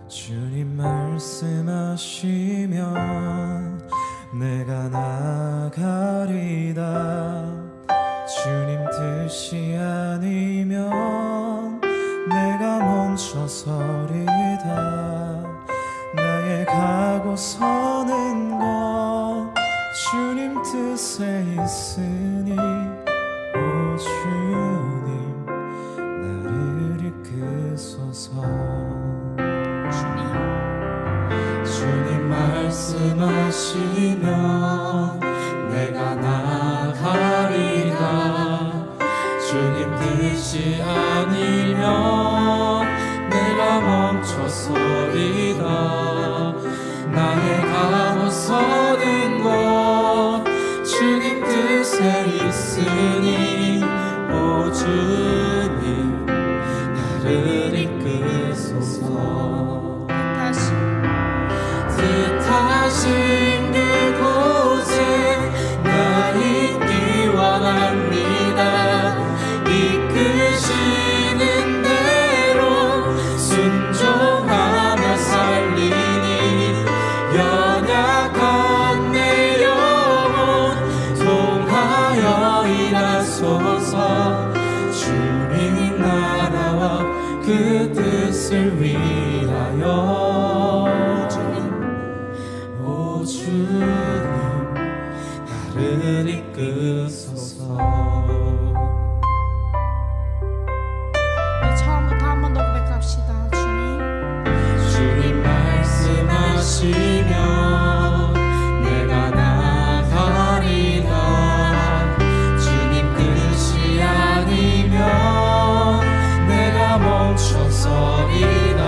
주님 말씀하시면 내가 나가리다. 주님 뜻이 아니면 내가 멈춰 서리다. 나의 가고 서는 것 주님 뜻에 있으니 오 주님 나를 이끄소서. 주님 말씀하시면 내가 나가리다. 주님 뜻이 아니면 내가 멈춰서리다. 나의 가고 서는 곳 주님 뜻에 있으니 오 주님 나를 이끄소서. 뜻하신 그곳에 나 있기 원합니다. 이끄시는 대로 순종하며 살리니 연약한 내 영혼 통하여 일하소서. 주님 나라와 그 뜻을 위하여 오 주님 나를 이끄소서. 네, 처음부터 한 번 더 고백합시다. 주님 말씀하시면 내가 나가리다. 주님 뜻이 아니면 내가 멈춰서리다.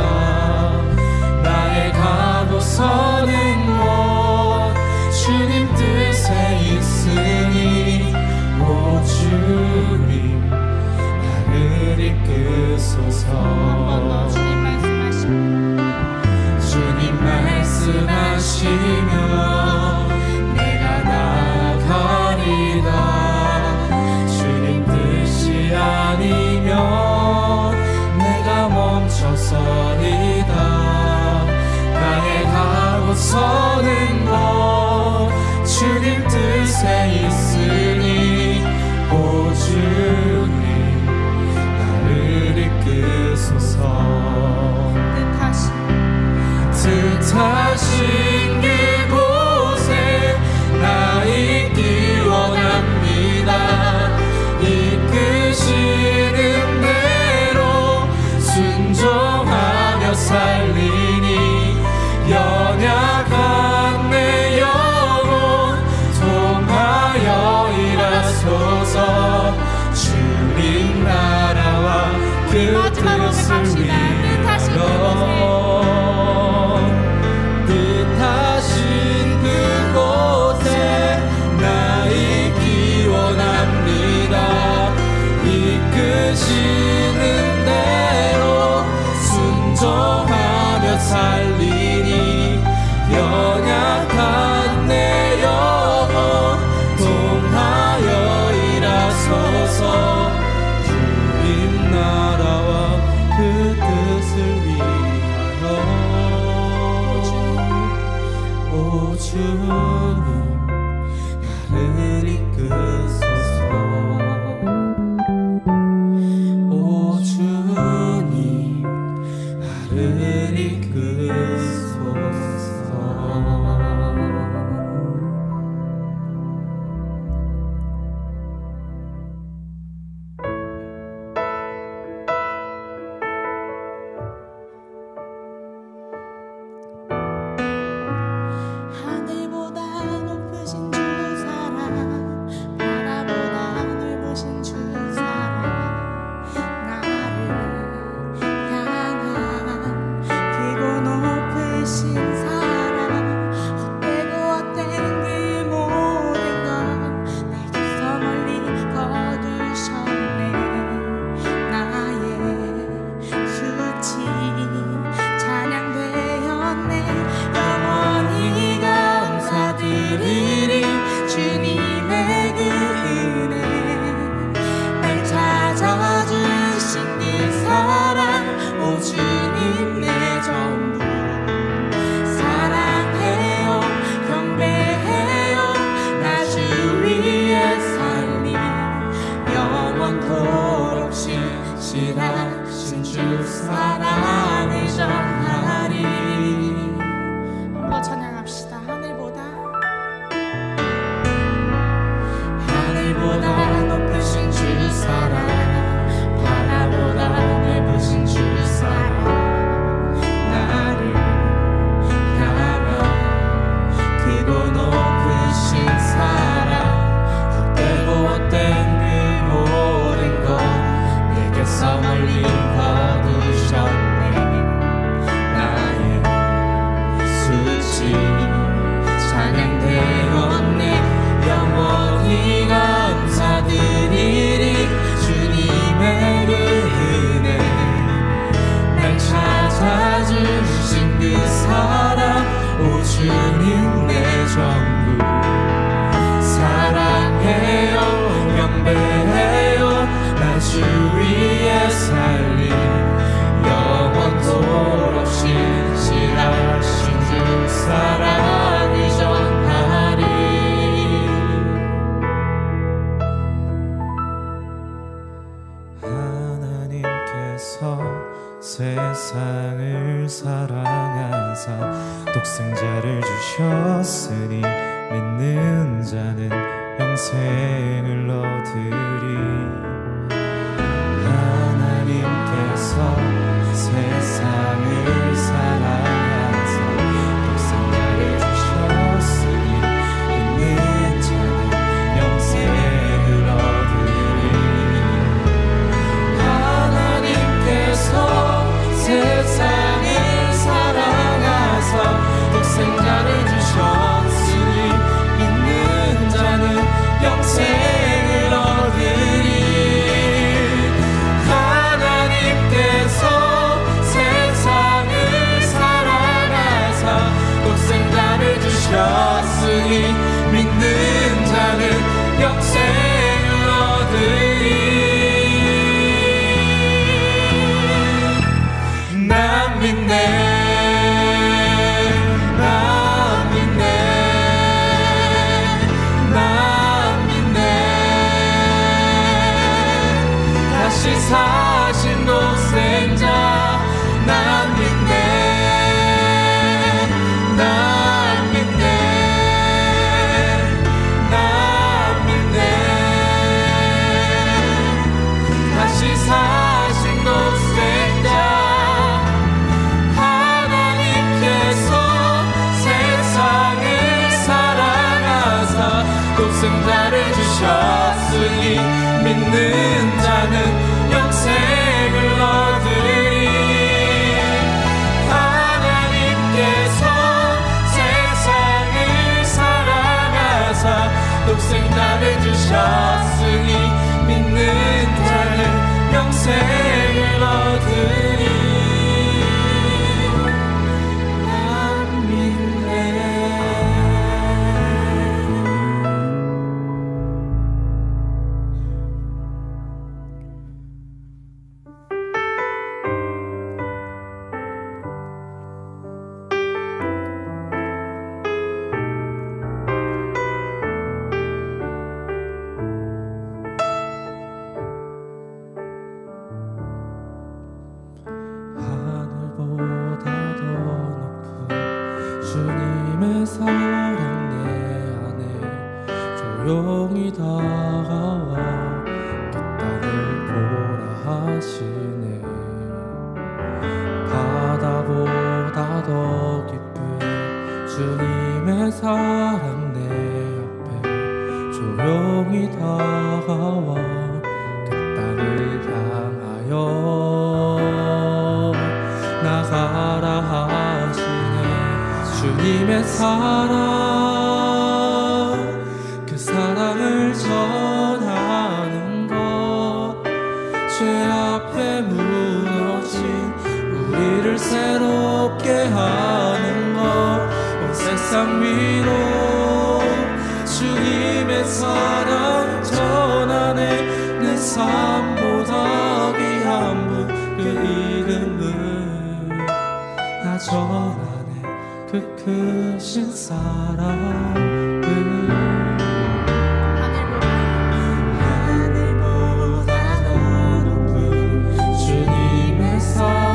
나의 가고 서는 곳 주님 뜻에 있으니 오 주님 나를 이끄소서. 한번더 주님 말씀하시면 내가 나가리다. 주님 뜻이 아니면 내가 멈춰서리다. 나의 가고 서는 곳 주님 뜻에 있으니 오 주님 나를 이끄소서. 뜻하신 그곳에 나 있기 원합니다. 이끄시는 대로 순종하며 살리니 연약한 내 영혼 통하여 일하소서. 주님 나라와 그 뜻을 위하여 뜻하신 그곳에 나 있기 원합니다. 이끄시는 대로 순종하며 살리니 연약한 내 영혼 통하여 일하소서. 주님 나라와 그 뜻을 위하여 오 주님 나를 이끄소서. 오 주님 나를 이끄소서. 하늘보다 높으신 주 사랑 바라보 사랑을 전하리. 한번 찬양합시다. 하늘보다 높으신 주 사랑, 바다보다 넓으신 주 사랑, 나를 향한 크고 높으신 사랑, 헛되고 헛된 그 모든 것 내게서 멀리 거두셨네. 나의 수치 찬양되었네. 영원히 감사드리리. 주님의 그 은혜, 날 찾아주신 그 사랑, 오 주님 내 전부 사랑해요. 경배해요. 나 주 위에 살리 영원토록 신실하신 주 사랑을 전하리. 하나님께서 세상을 사랑하사 독생자를 주셨으니 믿는 자는 영생을 얻으리. 하나님께서 세상을 사랑하사 독생자를 주셨으니 믿는 자는 영생을 얻으리. 하나님께서 세상을 사랑하사 독생자를 주셨으니 믿는 자는 영생을 얻으리. 하나님께서 세상을 사랑하사 독생자를 주셨으니 믿는 자는 영생을 얻으리. 난 믿네. 다시 사신 독생자 난 믿네. 난 믿네. 난 믿네. 다시 사신 독생자. 하나님께서 세상을 사랑하사 독생자를 주셨으니 믿는 자는 영생을 얻으리. 하나님께서 세상을 사랑하사 독생자를 주셨으니 믿는 자는 영생을 얻으리. 난 믿네. 주님의 사랑 내 안에 조용히 다가와 그 땅을 보라 하시네. 바다보다 더 깊은 주님의 사랑 내 앞에 조용히 다가와 그 땅을 향하여 나가라 하시네. 주님의 사랑, 그 사랑을 전하는 것, 죄 앞에 무너진 우리를 새롭게 하는 것, 온 세상 위로 주님의 사랑 전하네. 내 삶보다 귀한 분 그 이름을 나 전하네. 그 크신 사랑을 하늘보다 더 높은 주님의 사랑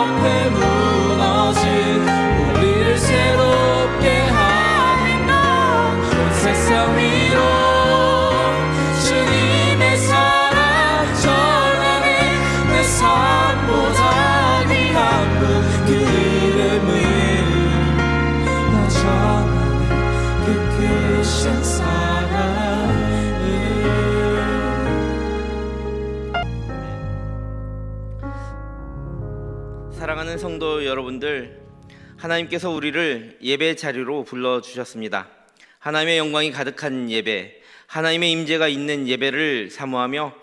방패 무너진 우리를 새롭게 하는 온 세상 위로 주님의 사랑 전하네. 내 삶보다 귀한 분 그 이름을 나 전하네. 그 크신 사랑을. 사랑하는 성도 여러분들, 하나님께서 우리를 예배 자리로 불러주셨습니다. 하나님의 영광이 가득한 예배, 하나님의 임재가 있는 예배를 사모하며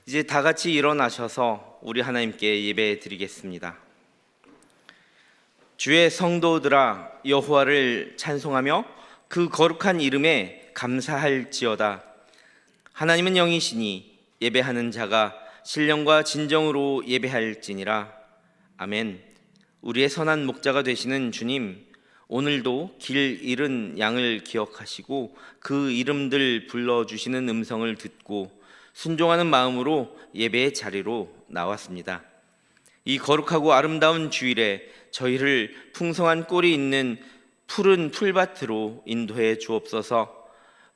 이제 다 같이 일어나셔서 우리 하나님께 예배 드리겠습니다. 주의 성도들아 여호와를 찬송하며 그 거룩한 이름에 감사할지어다. 하나님은 영이시니 예배하는 자가 신령과 진정으로 예배할지니라. 아멘. 우리의 선한 목자가 되시는 주님, 오늘도 길 잃은 양을 기억하시고 그 이름들 불러주시는 음성을 듣고 순종하는 마음으로 예배의 자리로 나왔습니다. 이 거룩하고 아름다운 주일에 저희를 풍성한 꼴이 있는 푸른 풀밭으로 인도해 주옵소서.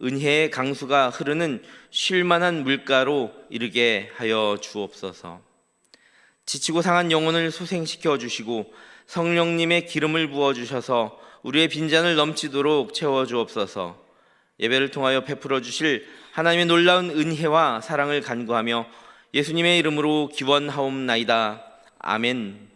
은혜의 강수가 흐르는 쉴만한 물가로 이르게 하여 주옵소서. 지치고 상한 영혼을 소생시켜 주시고 성령님의 기름을 부어 주셔서 우리의 빈잔을 넘치도록 채워 주옵소서. 예배를 통하여 베풀어 주실 하나님의 놀라운 은혜와 사랑을 간구하며 예수님의 이름으로 기원하옵나이다. 아멘.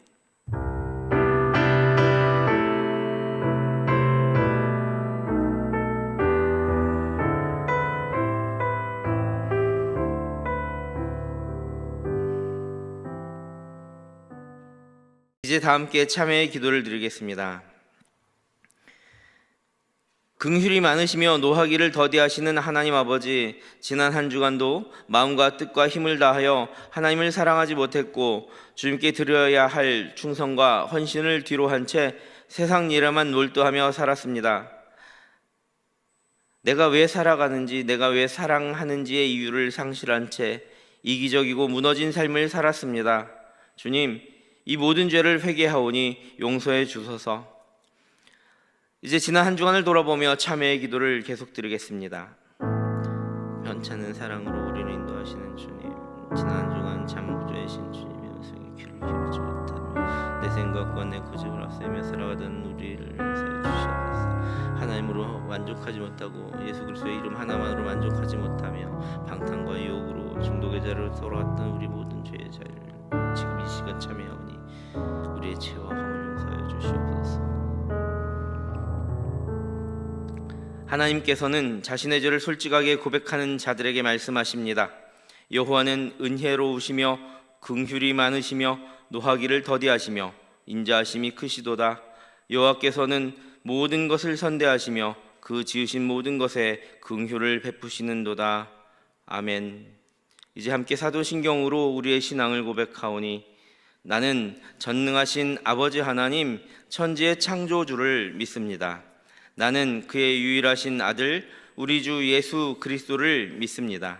이제 다 함께 참회의 기도를 드리겠습니다. 긍휼이 많으시며 노하기를 더디하시는 하나님 아버지, 지난 한 주간도 마음과 뜻과 힘을 다하여 하나님을 사랑하지 못했고 주님께 드려야 할 충성과 헌신을 뒤로 한 채 세상 일에만 몰두하며 살았습니다. 내가 왜 살아가는지, 내가 왜 사랑하는지의 이유를 상실한 채 이기적이고 무너진 삶을 살았습니다. 주님, 이 모든 죄를 회개하오니 용서해 주소서. 이제 지난 한 주간을 돌아보며 참회의 기도를 계속 드리겠습니다. 편찮은 사랑으로 우리를 인도하시는 주님, 지난 한 주간 잠복주이신 주님의 음성에 귀를 기울이지 못하며 내 생각과 내 고집을 앞세우며 살아가던 우리를 용서해 주시옵소서. 하나님으로 만족하지 못하고 예수 그리스도의 이름 하나만으로 만족하지 못하며 방탕과 유혹으로 중독의 자리로 돌아갔던 우리 모든 죄의 자리를 지금 이 시간 참회하오니 우리의 죄와 허물 용서해 주시옵소서. 하나님께서는 자신의 죄를 솔직하게 고백하는 자들에게 말씀하십니다. 여호와는 은혜로우시며 긍휼이 많으시며 노하기를 더디하시며 인자하심이 크시도다. 여호와께서는 모든 것을 선대하시며 그 지으신 모든 것에 긍휼을 베푸시는도다. 아멘. 이제 함께 사도신경으로 우리의 신앙을 고백하오니 나는 전능하신 아버지 하나님 천지의 창조주를 믿습니다. 나는 그의 유일하신 아들 우리 주 예수 그리스도를 믿습니다.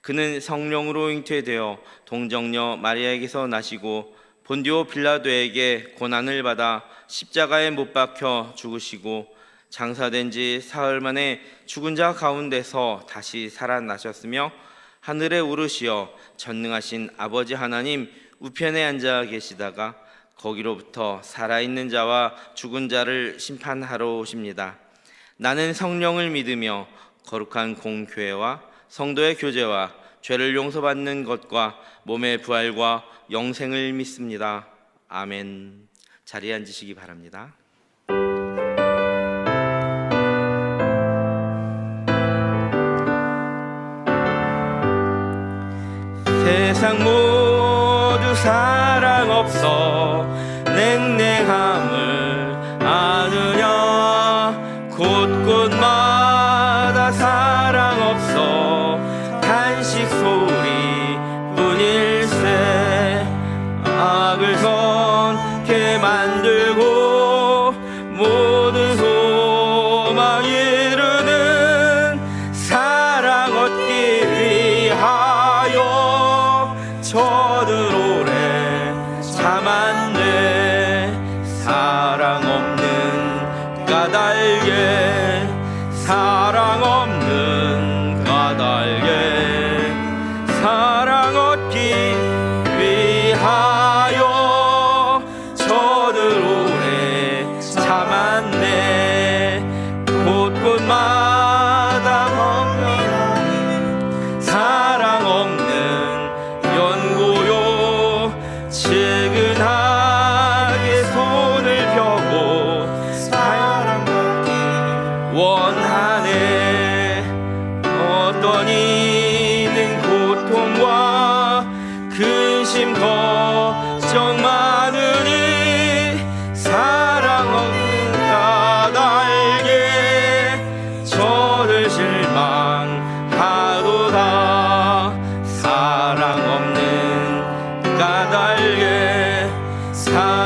그는 성령으로 잉태되어 동정녀 마리아에게서 나시고 본디오 빌라도에게 고난을 받아 십자가에 못 박혀 죽으시고 장사된 지 사흘 만에 죽은 자 가운데서 다시 살아나셨으며 하늘에 오르시어 전능하신 아버지 하나님 우편에 앉아 계시다가 거기로부터 살아있는 자와 죽은 자를 심판하러 오십니다. 나는 성령을 믿으며 거룩한 공교회와 성도의 교제와 죄를 용서받는 것과 몸의 부활과 영생을 믿습니다. 아멘. 자리에 앉으시기 바랍니다. 세상 모두 사랑 없어 냉랭함을 아느냐 곳곳마다 사랑 없어 탄식 소리 뿐일세 악을 선게 만들고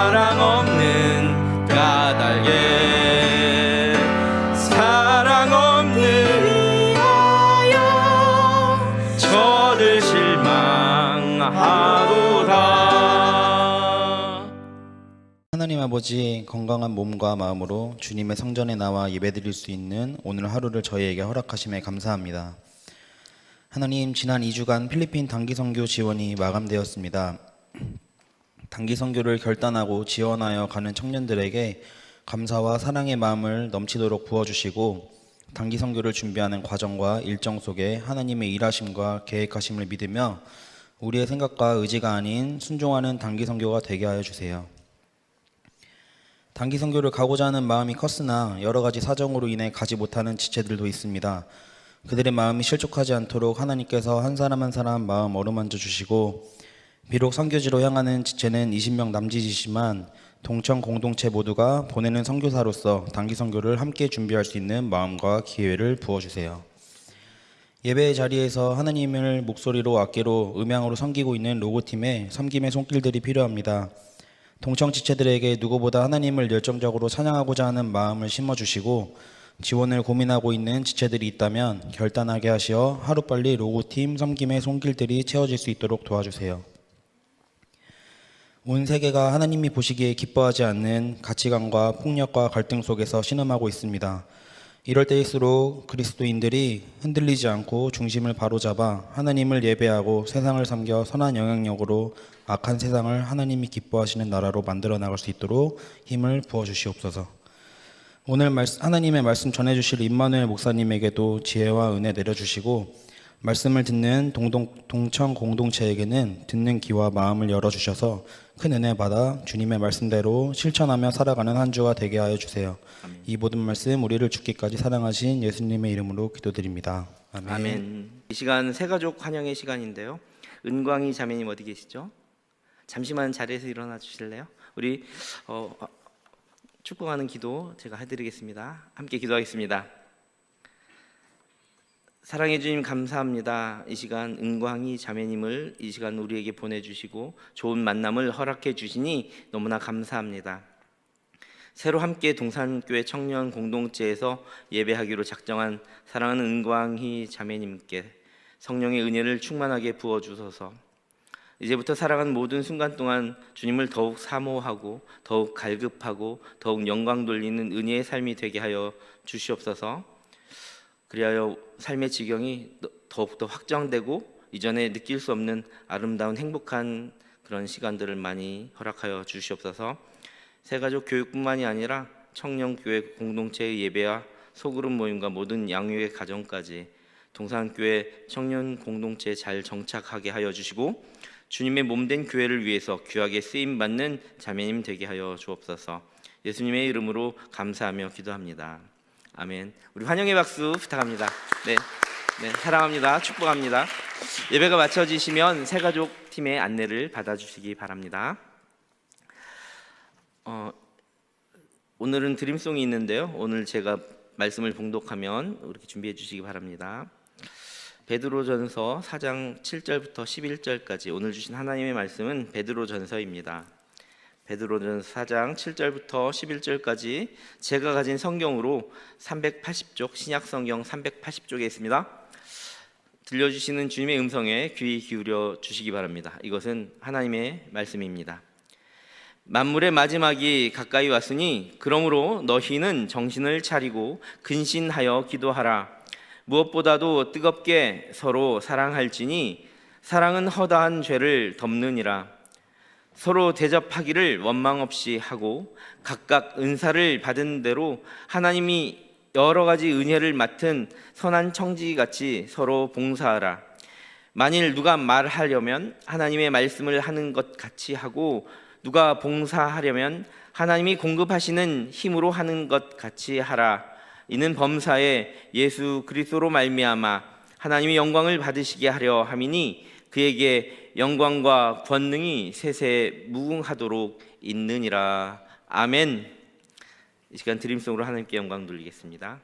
사랑 없는 까닭에 사랑 없는 이하여 저를 실망하도다. 하나님 아버지, 건강한 몸과 마음으로 주님의 성전에 나와 예배드릴 수 있는 오늘 하루를 저희에게 허락하심에 감사합니다. 하나님, 지난 2주간 필리핀 단기 선교 지원이 마감되었습니다. 단기 선교를 결단하고 지원하여 가는 청년들에게 감사와 사랑의 마음을 넘치도록 부어주시고, 단기 선교를 준비하는 과정과 일정 속에 하나님의 일하심과 계획하심을 믿으며 우리의 생각과 의지가 아닌 순종하는 단기 선교가 되게 하여 주세요. 단기 선교를 가고자 하는 마음이 컸으나 여러 가지 사정으로 인해 가지 못하는 지체들도 있습니다. 그들의 마음이 실족하지 않도록 하나님께서 한 사람 한 사람 마음 어루만져 주시고, 비록 선교지로 향하는 지체는 20명 남짓이지만 동청 공동체 모두가 보내는 선교사로서 단기 선교를 함께 준비할 수 있는 마음과 기회를 부어주세요. 예배의 자리에서 하나님을 목소리로 악기로 음향으로 섬기고 있는 로고팀에 섬김의 손길들이 필요합니다. 동청 지체들에게 누구보다 하나님을 열정적으로 찬양하고자 하는 마음을 심어주시고, 지원을 고민하고 있는 지체들이 있다면 결단하게 하시어 하루빨리 로고팀 섬김의 손길들이 채워질 수 있도록 도와주세요. 온 세계가 하나님이 보시기에 기뻐하지 않는 가치관과 폭력과 갈등 속에서 신음하고 있습니다. 이럴 때일수록 그리스도인들이 흔들리지 않고 중심을 바로잡아 하나님을 예배하고 세상을 섬겨 선한 영향력으로 악한 세상을 하나님이 기뻐하시는 나라로 만들어 나갈 수 있도록 힘을 부어주시옵소서. 오늘 하나님의 말씀 전해주실 임마누엘 목사님에게도 지혜와 은혜 내려주시고, 말씀을 듣는 동청 공동체에게는 듣는 귀와 마음을 열어주셔서 큰 은혜 받아 주님의 말씀대로 실천하며 살아가는 한 주가 되게 하여 주세요. 아멘. 이 모든 말씀 우리를 죽기까지 사랑하신 예수님의 이름으로 기도드립니다. 아멘. 아멘. 이 시간 새가족 환영의 시간인데요. 은광이 자매님 어디 계시죠? 잠시만 자리에서 일어나 주실래요? 우리 축복하는 기도 제가 해드리겠습니다. 함께 기도하겠습니다. 사랑해 주님 감사합니다. 이 시간 은광이 자매님을 이 시간 우리에게 보내주시고 좋은 만남을 허락해 주시니 너무나 감사합니다. 새로 함께 동산교회 청년 공동체에서 예배하기로 작정한 사랑하는 은광희 자매님께 성령의 은혜를 충만하게 부어주소서. 이제부터 살아가는 모든 순간 동안 주님을 더욱 사모하고 더욱 갈급하고 더욱 영광 돌리는 은혜의 삶이 되게 하여 주시옵소서. 그리하여 삶의 지경이 더욱더 확장되고 이전에 느낄 수 없는 아름다운 행복한 그런 시간들을 많이 허락하여 주시옵소서. 새가족 교육뿐만이 아니라 청년교회 공동체의 예배와 소그룹 모임과 모든 양육의 가정까지 동산교회 청년 공동체에 잘 정착하게 하여 주시고, 주님의 몸된 교회를 위해서 귀하게 쓰임받는 자매님 되게 하여 주옵소서. 예수님의 이름으로 감사하며 기도합니다. 아멘. 우리 환영의 박수 부탁합니다. 네, 사랑합니다. 축복합니다. 예배가 마쳐지시면 새가족 팀의 안내를 받아주시기 바랍니다. 오늘은 드림송이 있는데요. 오늘 제가 말씀을 봉독하면 이렇게 준비해 주시기 바랍니다. 베드로전서 4장 7절부터 11절까지 오늘 주신 하나님의 말씀은 베드로전서입니다. 베드로전서 4장 7절부터 11절까지 제가 가진 성경으로 380쪽, 신약성경 380쪽에 있습니다. 들려주시는 주님의 음성에 귀 기울여 주시기 바랍니다. 이것은 하나님의 말씀입니다. 만물의 마지막이 가까이 왔으니 그러므로 너희는 정신을 차리고 근신하여 기도하라. 무엇보다도 뜨겁게 서로 사랑할지니 사랑은 허다한 죄를 덮느니라. 서로 대접하기를 원망 없이 하고 각각 은사를 받은 대로 하나님이 여러 가지 은혜를 맡은 선한 청지기같이 서로 봉사하라. 만일 누가 말하려면 하나님의 말씀을 하는 것 같이 하고 누가 봉사하려면 하나님이 공급하시는 힘으로 하는 것 같이 하라. 이는 범사에 예수 그리스도로 말미암아 하나님이 영광을 받으시게 하려 함이니 그에게 영광과 권능이 세세 무궁하도록 있느니라. 아멘. 이 시간 드림송으로 하나님께 영광 돌리겠습니다.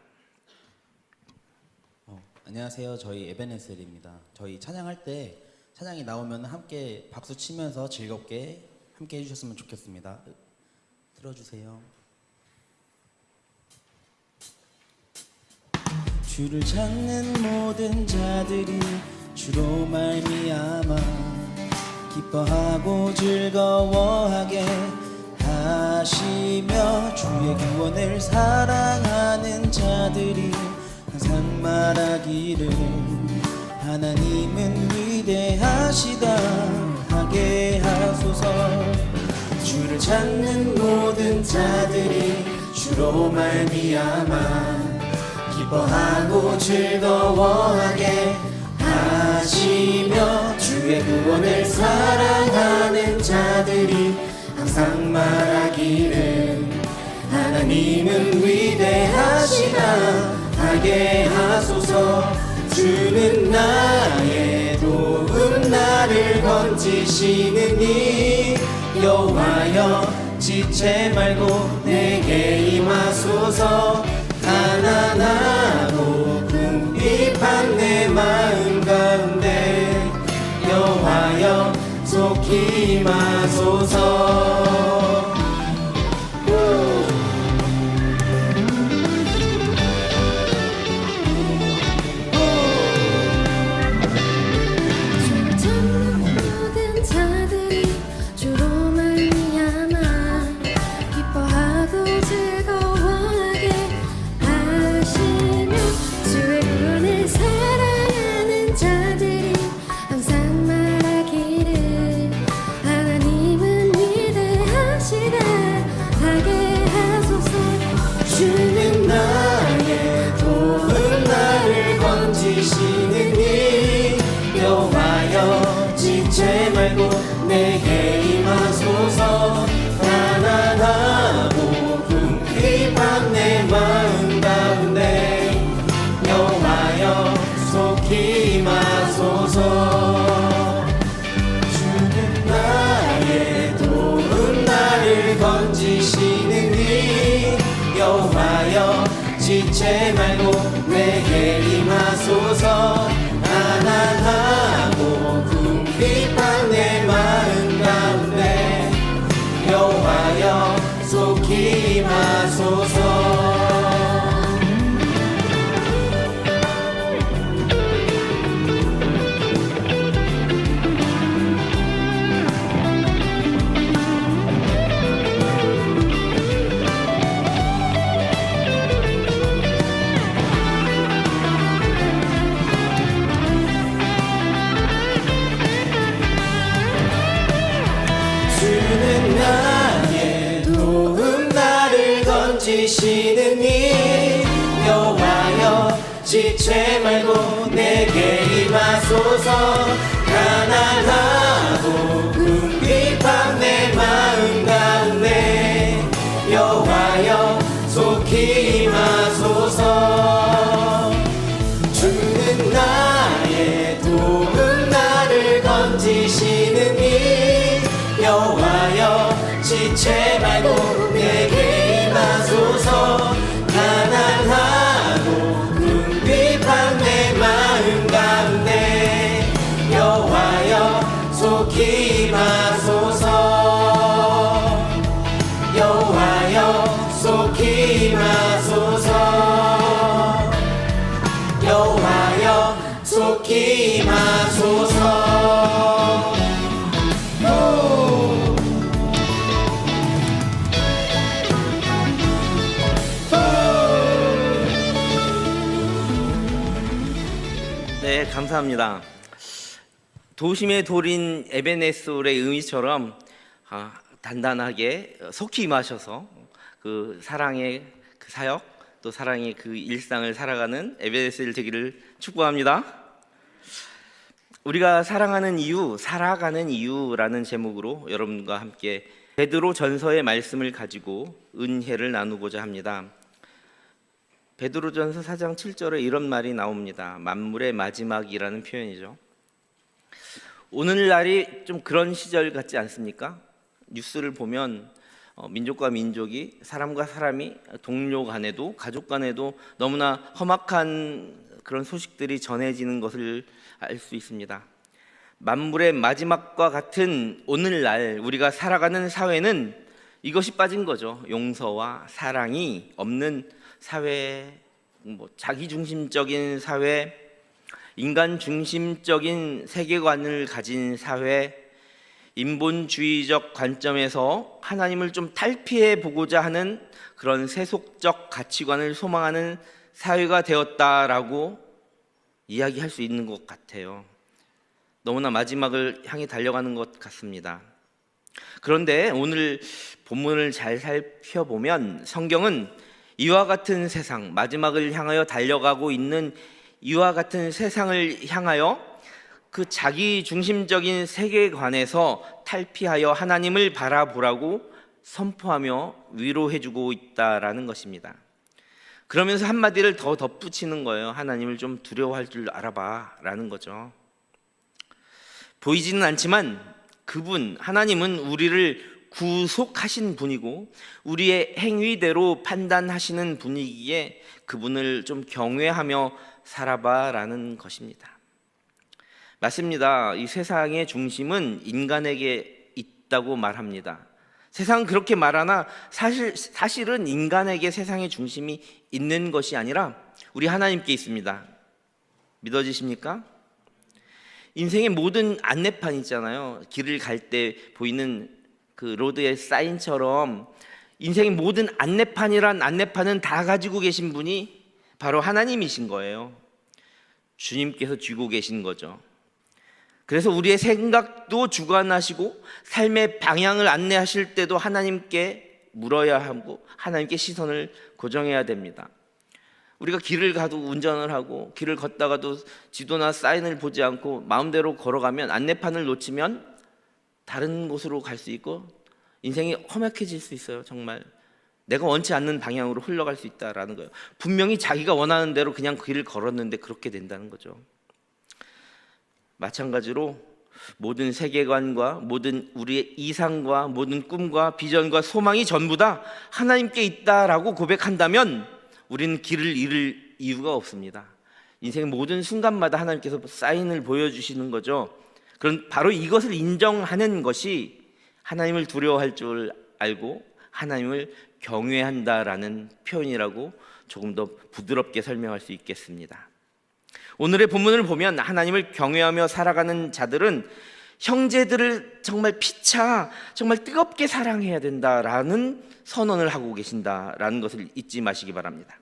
안녕하세요. 저희 에베네셀입니다. 저희 찬양할 때 찬양이 나오면 함께 박수 치면서 즐겁게 함께 해주셨으면 좋겠습니다. 들어주세요. 주를 찾는 모든 자들이 주로 말미암아 기뻐하고 즐거워하게 하시며 주의 구원을 사랑하는 자들이 항상 말하기를 하나님은 위대하시다 하게 하소서. 주를 찾는 모든 자들이 주로 말미암아 기뻐하고 즐거워하게 하시며 주의 구원을 사랑하는 자들이 항상 말하기를 하나님은 위대하시다 하게 하소서. 주는 나의 도움 나를 건지시느니 여호와여 지체 말고 내게 임하소서. 가난하고 궁핍한 내 마음 가운데 여호와여 속히 임하소서. 모든 자들이 주로 말미암아 기뻐하고 즐거워하게 하시며 주의 구원을 사랑하는 자들이 항상 말하기를 하나님은 위대하시다 하게 하소서. 주는 나의 도움 나를 건지시느니 여호와여 지체 말고 내게 임하소서. 가난하고 궁핍한 내 마음 가운데 여호와여 속히 임하소서. 주는 나의 도움 나를 건지시느니 여호와여 지체 말고 내게 임하소서. 가난하고 궁핍한 내 마음 가운데 여호와여 속히 임하소서. 주는 나의 도움 나를 건지시느니 여호와여 지체 말고 내게 임하소서. 가난하고 궁핍한 내 마음 가운데 여호와여 속히 임하소서. 주는 나의 도움 나를 건지시느니 여호와여 지체 말고 내게 임하소서. 가난하고 궁핍한 내 마음 가운데 여호와여 속히 임하소서. 여호와여 속히 임하소서. 여호와여 속히 임하소서. 네, 감사합니다. 도심의 돌인 에베네솔의 의미처럼 단단하게 속히 임하셔서 그 사랑의 그 사역 또 사랑의 그 일상을 살아가는 에베네솔 되기를 축복합니다. 우리가 사랑하는 이유, 살아가는 이유라는 제목으로 여러분과 함께 베드로 전서의 말씀을 가지고 은혜를 나누고자 합니다. 베드로전서 4장 7절에 이런 말이 나옵니다. 만물의 마지막이라는 표현이죠. 오늘날이 좀 그런 시절 같지 않습니까? 뉴스를 보면 민족과 민족이, 사람과 사람이, 동료 간에도 가족 간에도 너무나 험악한 그런 소식들이 전해지는 것을 알 수 있습니다. 만물의 마지막과 같은 오늘날 우리가 살아가는 사회는 이것이 빠진 거죠. 용서와 사랑이 없는 사회, 자기중심적인 사회, 인간 중심적인 세계관을 가진 사회, 인본주의적 관점에서 하나님을 좀 탈피해 보고자 하는 그런 세속적 가치관을 소망하는 사회가 되었다라고 이야기할 수 있는 것 같아요. 너무나 마지막을 향해 달려가는 것 같습니다. 그런데 오늘 본문을 잘 살펴보면 성경은 이와 같은 세상, 마지막을 향하여 달려가고 있는 이와 같은 세상을 향하여 그 자기 중심적인 세계관에서 탈피하여 하나님을 바라보라고 선포하며 위로해주고 있다라는 것입니다. 그러면서 한마디를 더 덧붙이는 거예요. 하나님을 좀 두려워할 줄 알아봐 라는 거죠. 보이지는 않지만 그분, 하나님은 우리를 구속하신 분이고 우리의 행위대로 판단하시는 분이기에 그분을 좀 경외하며 살아봐 라는 것입니다. 맞습니다. 이 세상의 중심은 인간에게 있다고 말합니다. 세상은 그렇게 말하나 사실은 인간에게 세상의 중심이 있는 것이 아니라 우리 하나님께 있습니다. 믿어지십니까? 인생의 모든 안내판 있잖아요. 길을 갈 때 보이는 그 로드의 사인처럼 인생의 모든 안내판은 다 가지고 계신 분이 바로 하나님이신 거예요. 주님께서 쥐고 계신 거죠. 그래서 우리의 생각도 주관하시고 삶의 방향을 안내하실 때도 하나님께 물어야 하고 하나님께 시선을 고정해야 됩니다. 우리가 길을 가도 운전을 하고 길을 걷다가도 지도나 사인을 보지 않고 마음대로 걸어가면 안내판을 놓치면 다른 곳으로 갈 수 있고 인생이 험악해질 수 있어요. 정말 내가 원치 않는 방향으로 흘러갈 수 있다라는 거예요. 분명히 자기가 원하는 대로 그냥 길을 걸었는데 그렇게 된다는 거죠. 마찬가지로 모든 세계관과 모든 우리의 이상과 모든 꿈과 비전과 소망이 전부 다 하나님께 있다라고 고백한다면 우리는 길을 잃을 이유가 없습니다. 인생의 모든 순간마다 하나님께서 사인을 보여주시는 거죠. 그런 바로 이것을 인정하는 것이 하나님을 두려워할 줄 알고 하나님을 경외한다라는 표현이라고 조금 더 부드럽게 설명할 수 있겠습니다. 오늘의 본문을 보면 하나님을 경외하며 살아가는 자들은 형제들을 정말 피차 정말 뜨겁게 사랑해야 된다라는 선언을 하고 계신다라는 것을 잊지 마시기 바랍니다.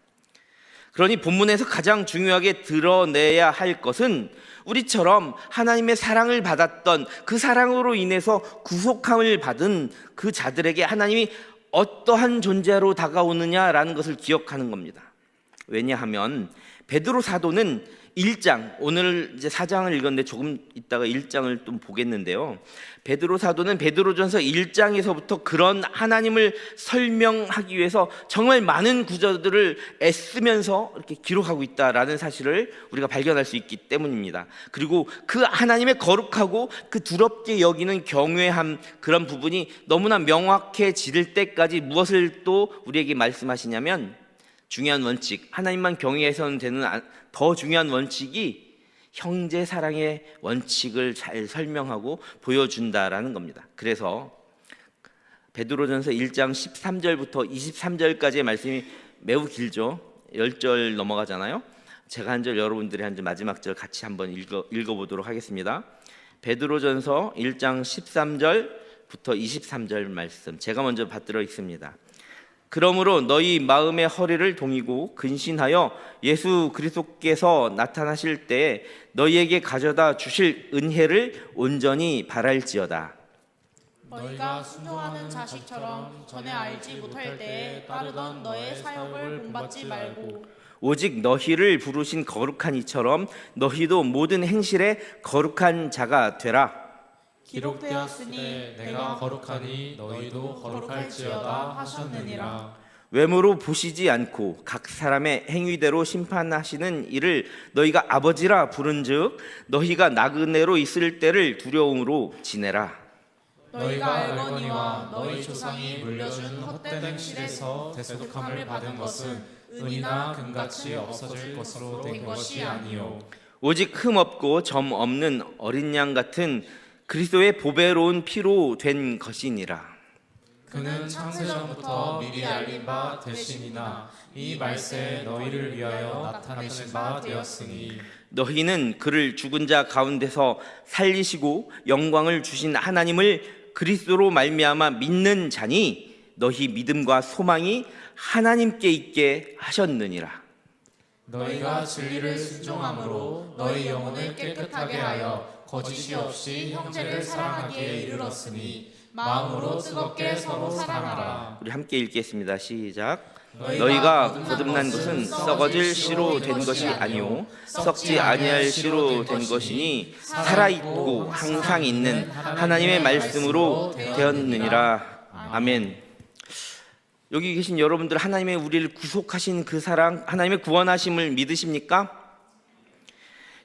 그러니 본문에서 가장 중요하게 드러내야 할 것은 우리처럼 하나님의 사랑을 받았던 그 사랑으로 인해서 구속함을 받은 그 자들에게 하나님이 어떠한 존재로 다가오느냐라는 것을 기억하는 겁니다. 왜냐하면 베드로 사도는 1장, 오늘 이제 4장을 읽었는데 조금 있다가 1장을 좀 보겠는데요. 베드로 사도는 베드로전서 1장에서부터 그런 하나님을 설명하기 위해서 정말 많은 구절들을 애쓰면서 이렇게 기록하고 있다라는 사실을 우리가 발견할 수 있기 때문입니다. 그리고 그 하나님의 거룩하고 그 두렵게 여기는 경외함, 그런 부분이 너무나 명확해질 때까지 무엇을 또 우리에게 말씀하시냐면 중요한 원칙, 하나님만 경외해서는 되는 더 중요한 원칙이 형제 사랑의 원칙을 잘 설명하고 보여준다라는 겁니다. 그래서 베드로전서 1장 13절부터 23절까지의 말씀이 매우 길죠. 10절 넘어가잖아요. 제가 한 절, 여러분들이 한 절, 마지막 절 같이 한번 읽어보도록 하겠습니다. 베드로전서 1장 13절부터 23절 말씀, 제가 먼저 받들어 읽습니다. 그러므로 너희 마음의 허리를 동이고 근신하여 예수 그리스도께서 나타나실 때에 너희에게 가져다 주실 은혜를 온전히 바랄지어다. 너희가 순종하는 자식처럼 전에 알지 못할 때에 따르던 너의 사역을 본받지 말고 오직 너희를 부르신 거룩한 이처럼 너희도 모든 행실에 거룩한 자가 되라. 기록되었으니 내가 거룩하니 너희도 거룩할지어다 하셨느니라. 외모로 보시지 않고 각 사람의 행위대로 심판하시는 이를 너희가 아버지라 부른즉 너희가 나그네로 있을 때를 두려움으로 지내라. 너희가 알거니와 너희 조상이 물려준 헛된 행실에서 대속함을 받은 것은 은이나 금같이 없어질 것으로 된 것이 아니요 오직 흠 없고 점 없는 어린 양 같은 그리스도의 보배로운 피로 된 것이니라. 그는 창세전부터 미리 알린 바 되심이나 이 말세에 너희를 위하여 나타내신 바 되었으니 너희는 그를 죽은 자 가운데서 살리시고 영광을 주신 하나님을 그리스도로 말미암아 믿는 자니 너희 믿음과 소망이 하나님께 있게 하셨느니라. 너희가 진리를 순종함으로 너희 영혼을 깨끗하게 하여 거짓이 없이 형제를 사랑하기에 이르렀으니 마음으로 뜨겁게 서로 사랑하라. 우리 함께 읽겠습니다. 시작. 너희가 거듭난 것은 썩어질 씨로 된 것이 아니오 썩지 아니할 씨로 된 것이니 살아있고 항상 있는 하나님의 말씀으로 되었느니라. 아멘. 여기 계신 여러분들, 하나님의 우리를 구속하신 그 사랑, 하나님의 구원하심을 믿으십니까?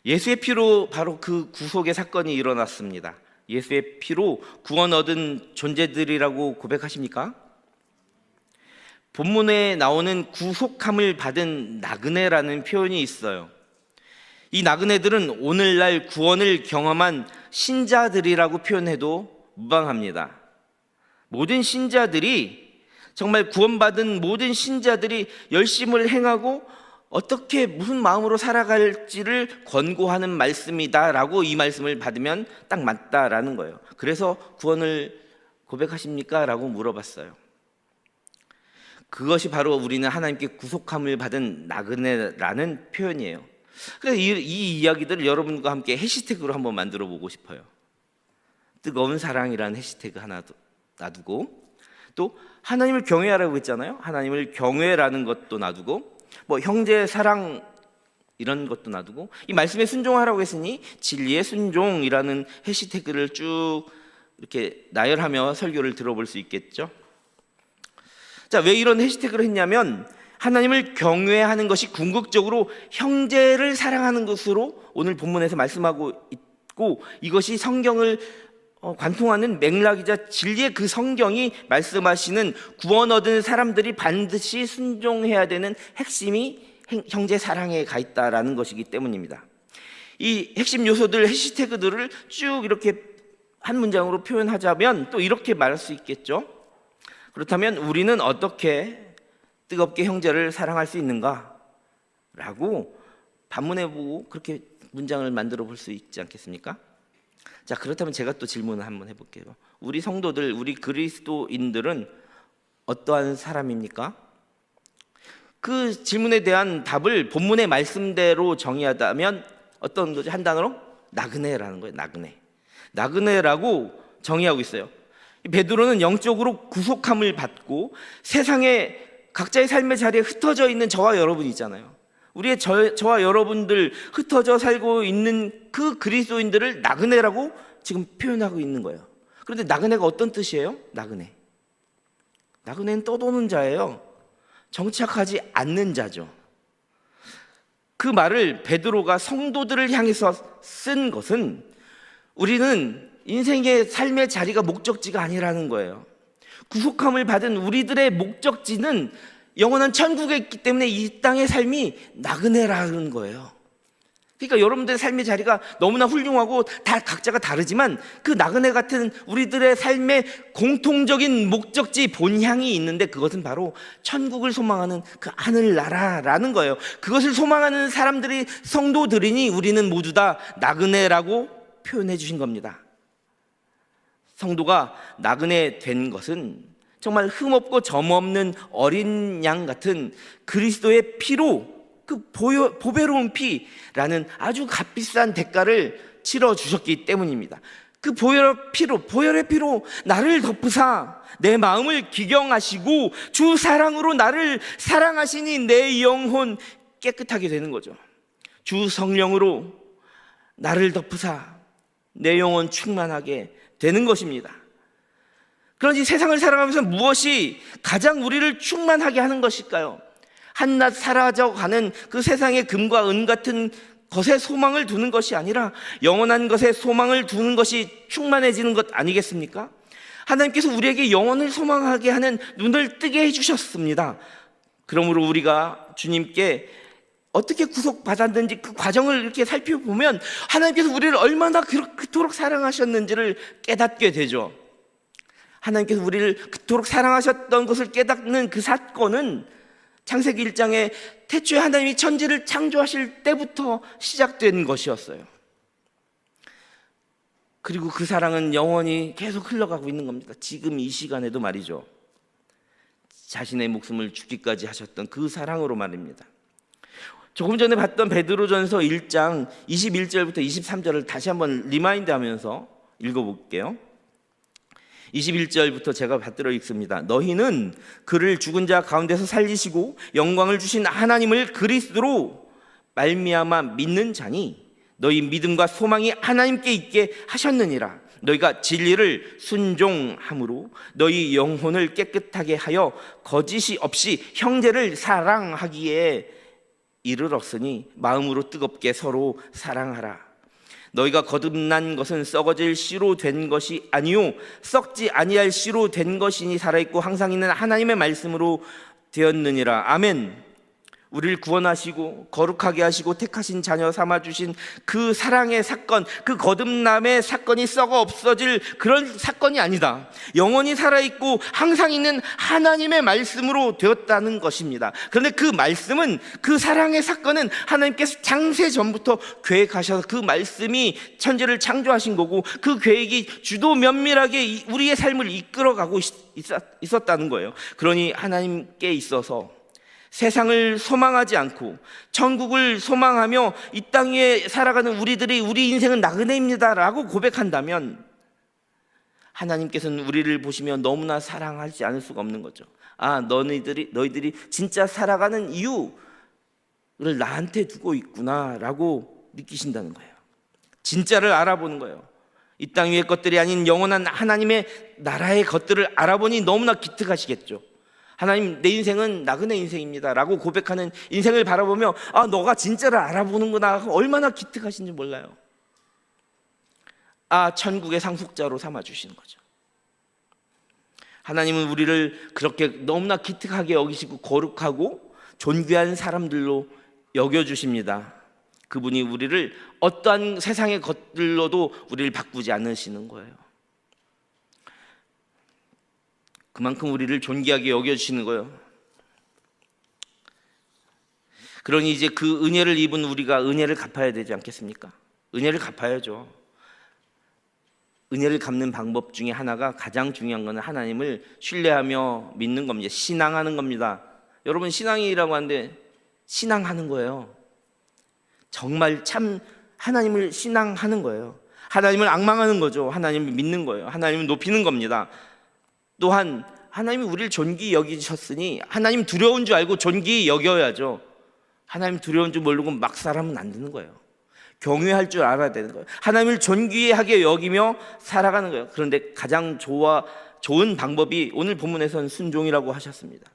예수의 피로 바로 그 구속의 사건이 일어났습니다. 예수의 피로 구원 얻은 존재들이라고 고백하십니까? 본문에 나오는 구속함을 받은 나그네라는 표현이 있어요. 이 나그네들은 오늘날 구원을 경험한 신자들이라고 표현해도 무방합니다. 모든 신자들이, 정말 구원받은 모든 신자들이 열심을 행하고 어떻게 무슨 마음으로 살아갈지를 권고하는 말씀이다라고 이 말씀을 받으면 딱 맞다라는 거예요. 그래서 구원을 고백하십니까? 라고 물어봤어요. 그것이 바로 우리는 하나님께 구속함을 받은 나그네라는 표현이에요. 그래서 이 이야기들을 여러분과 함께 해시태그로 한번 만들어 보고 싶어요. 뜨거운 사랑이라는 해시태그 하나 놔두고, 또 하나님을 경외하라고 했잖아요. 하나님을 경외라는 것도 놔두고, 뭐 형제 사랑 이런 것도 놔두고, 이 말씀에 순종하라고 했으니 진리의 순종이라는 해시태그를 쭉 이렇게 나열하며 설교를 들어볼 수 있겠죠. 자, 왜 이런 해시태그를 했냐면 하나님을 경외하는 것이 궁극적으로 형제를 사랑하는 것으로 오늘 본문에서 말씀하고 있고, 이것이 성경을 관통하는 맥락이자 진리의 그 성경이 말씀하시는 구원 얻은 사람들이 반드시 순종해야 되는 핵심이 형제 사랑에 가 있다라는 것이기 때문입니다. 이 핵심 요소들, 해시태그들을 쭉 이렇게 한 문장으로 표현하자면 또 이렇게 말할 수 있겠죠. 그렇다면 우리는 어떻게 뜨겁게 형제를 사랑할 수 있는가? 라고 반문해보고 그렇게 문장을 만들어 볼 수 있지 않겠습니까? 자, 그렇다면 제가 또 질문을 한번 해볼게요. 우리 성도들, 우리 그리스도인들은 어떠한 사람입니까? 그 질문에 대한 답을 본문의 말씀대로 정의하다면 어떤 거죠? 한 단어로? 나그네라는 거예요. 나그네라고 정의하고 있어요. 베드로는 영적으로 구속함을 받고 세상에 각자의 삶의 자리에 흩어져 있는 저와 여러분 있잖아요. 우리의 저와 여러분들 흩어져 살고 있는 그 그리스도인들을 나그네라고 지금 표현하고 있는 거예요. 그런데 나그네가 어떤 뜻이에요? 나그네는 떠도는 자예요. 정착하지 않는 자죠. 그 말을 베드로가 성도들을 향해서 쓴 것은 우리는 인생의 삶의 자리가 목적지가 아니라는 거예요. 구속함을 받은 우리들의 목적지는 영원한 천국에 있기 때문에 이 땅의 삶이 나그네라는 거예요. 그러니까 여러분들의 삶의 자리가 너무나 훌륭하고 다 각자가 다르지만 그 나그네 같은 우리들의 삶의 공통적인 목적지, 본향이 있는데 그것은 바로 천국을 소망하는 그 하늘나라라는 거예요. 그것을 소망하는 사람들이 성도들이니 우리는 모두 다 나그네라고 표현해 주신 겁니다. 성도가 나그네 된 것은 정말 흠없고 점없는 어린 양 같은 그리스도의 피로, 그 보배로운 피라는 아주 값비싼 대가를 치러 주셨기 때문입니다. 그 보혈의 피로 나를 덮으사 내 마음을 기경하시고 주 사랑으로 나를 사랑하시니 내 영혼 깨끗하게 되는 거죠. 주 성령으로 나를 덮으사 내 영혼 충만하게 되는 것입니다. 그런지 세상을 살아가면서 무엇이 가장 우리를 충만하게 하는 것일까요? 한낱 사라져가는 그 세상의 금과 은 같은 것에 소망을 두는 것이 아니라 영원한 것에 소망을 두는 것이 충만해지는 것 아니겠습니까? 하나님께서 우리에게 영원을 소망하게 하는 눈을 뜨게 해주셨습니다. 그러므로 우리가 주님께 어떻게 구속받았는지 그 과정을 이렇게 살펴보면 하나님께서 우리를 얼마나 그토록 사랑하셨는지를 깨닫게 되죠. 하나님께서 우리를 그토록 사랑하셨던 것을 깨닫는 그 사건은 창세기 1장에 태초에 하나님이 천지를 창조하실 때부터 시작된 것이었어요. 그리고 그 사랑은 영원히 계속 흘러가고 있는 겁니다. 지금 이 시간에도 말이죠. 자신의 목숨을 주기까지 하셨던 그 사랑으로 말입니다. 조금 전에 봤던 베드로전서 1장 21절부터 23절을 다시 한번 리마인드하면서 읽어볼게요. 21절부터 제가 받들어 읽습니다. 너희는 그를 죽은 자 가운데서 살리시고 영광을 주신 하나님을 그리스도로 말미암아 믿는 자니 너희 믿음과 소망이 하나님께 있게 하셨느니라. 너희가 진리를 순종함으로 너희 영혼을 깨끗하게 하여 거짓이 없이 형제를 사랑하기에 이르렀으니 마음으로 뜨겁게 서로 사랑하라. 너희가 거듭난 것은 썩어질 씨로 된 것이 아니요 썩지 아니할 씨로 된 것이니 살아있고 항상 있는 하나님의 말씀으로 되었느니라. 아멘. 우리를 구원하시고 거룩하게 하시고 택하신 자녀 삼아주신 그 사랑의 사건, 그 거듭남의 사건이 썩어 없어질 그런 사건이 아니다. 영원히 살아있고 항상 있는 하나님의 말씀으로 되었다는 것입니다. 그런데 그 말씀은, 그 사랑의 사건은 하나님께서 장세 전부터 계획하셔서 그 말씀이 천지를 창조하신 거고 그 계획이 주도 면밀하게 우리의 삶을 이끌어가고 있었다는 거예요. 그러니 하나님께 있어서 세상을 소망하지 않고 천국을 소망하며 이 땅 위에 살아가는 우리 인생은 나그네입니다 라고 고백한다면 하나님께서는 우리를 보시며 너무나 사랑하지 않을 수가 없는 거죠. 아, 너희들이 진짜 살아가는 이유를 나한테 두고 있구나 라고 느끼신다는 거예요. 진짜를 알아보는 거예요. 이 땅 위의 것들이 아닌 영원한 하나님의 나라의 것들을 알아보니 너무나 기특하시겠죠. 하나님, 내 인생은 나그네 인생입니다 라고 고백하는 인생을 바라보며 아, 너가 진짜를 알아보는구나, 얼마나 기특하신지 몰라요. 아, 천국의 상속자로 삼아주시는 거죠. 하나님은 우리를 그렇게 너무나 기특하게 여기시고 거룩하고 존귀한 사람들로 여겨주십니다. 그분이 우리를 어떠한 세상의 것들로도 우리를 바꾸지 않으시는 거예요. 그만큼 우리를 존귀하게 여겨주시는 거예요. 그러니 이제 그 은혜를 입은 우리가 은혜를 갚아야 되지 않겠습니까? 은혜를 갚아야죠. 은혜를 갚는 방법 중에 하나가, 가장 중요한 것은 하나님을 신뢰하며 믿는 겁니다. 신앙하는 겁니다. 여러분, 신앙이라고 하는데 신앙하는 거예요. 정말 참 하나님을 신앙하는 거예요. 하나님을 앙망하는 거죠. 하나님을 믿는 거예요. 하나님을 높이는 겁니다. 또한 하나님이 우리를 존귀히 여기셨으니 하나님 두려운 줄 알고 존귀히 여겨야죠. 하나님 두려운 줄 모르고 막 살아면 안 되는 거예요. 경외할 줄 알아야 되는 거예요. 하나님을 존귀하게 여기며 살아가는 거예요. 그런데 가장 좋은 방법이 오늘 본문에서는 순종이라고 하셨습니다.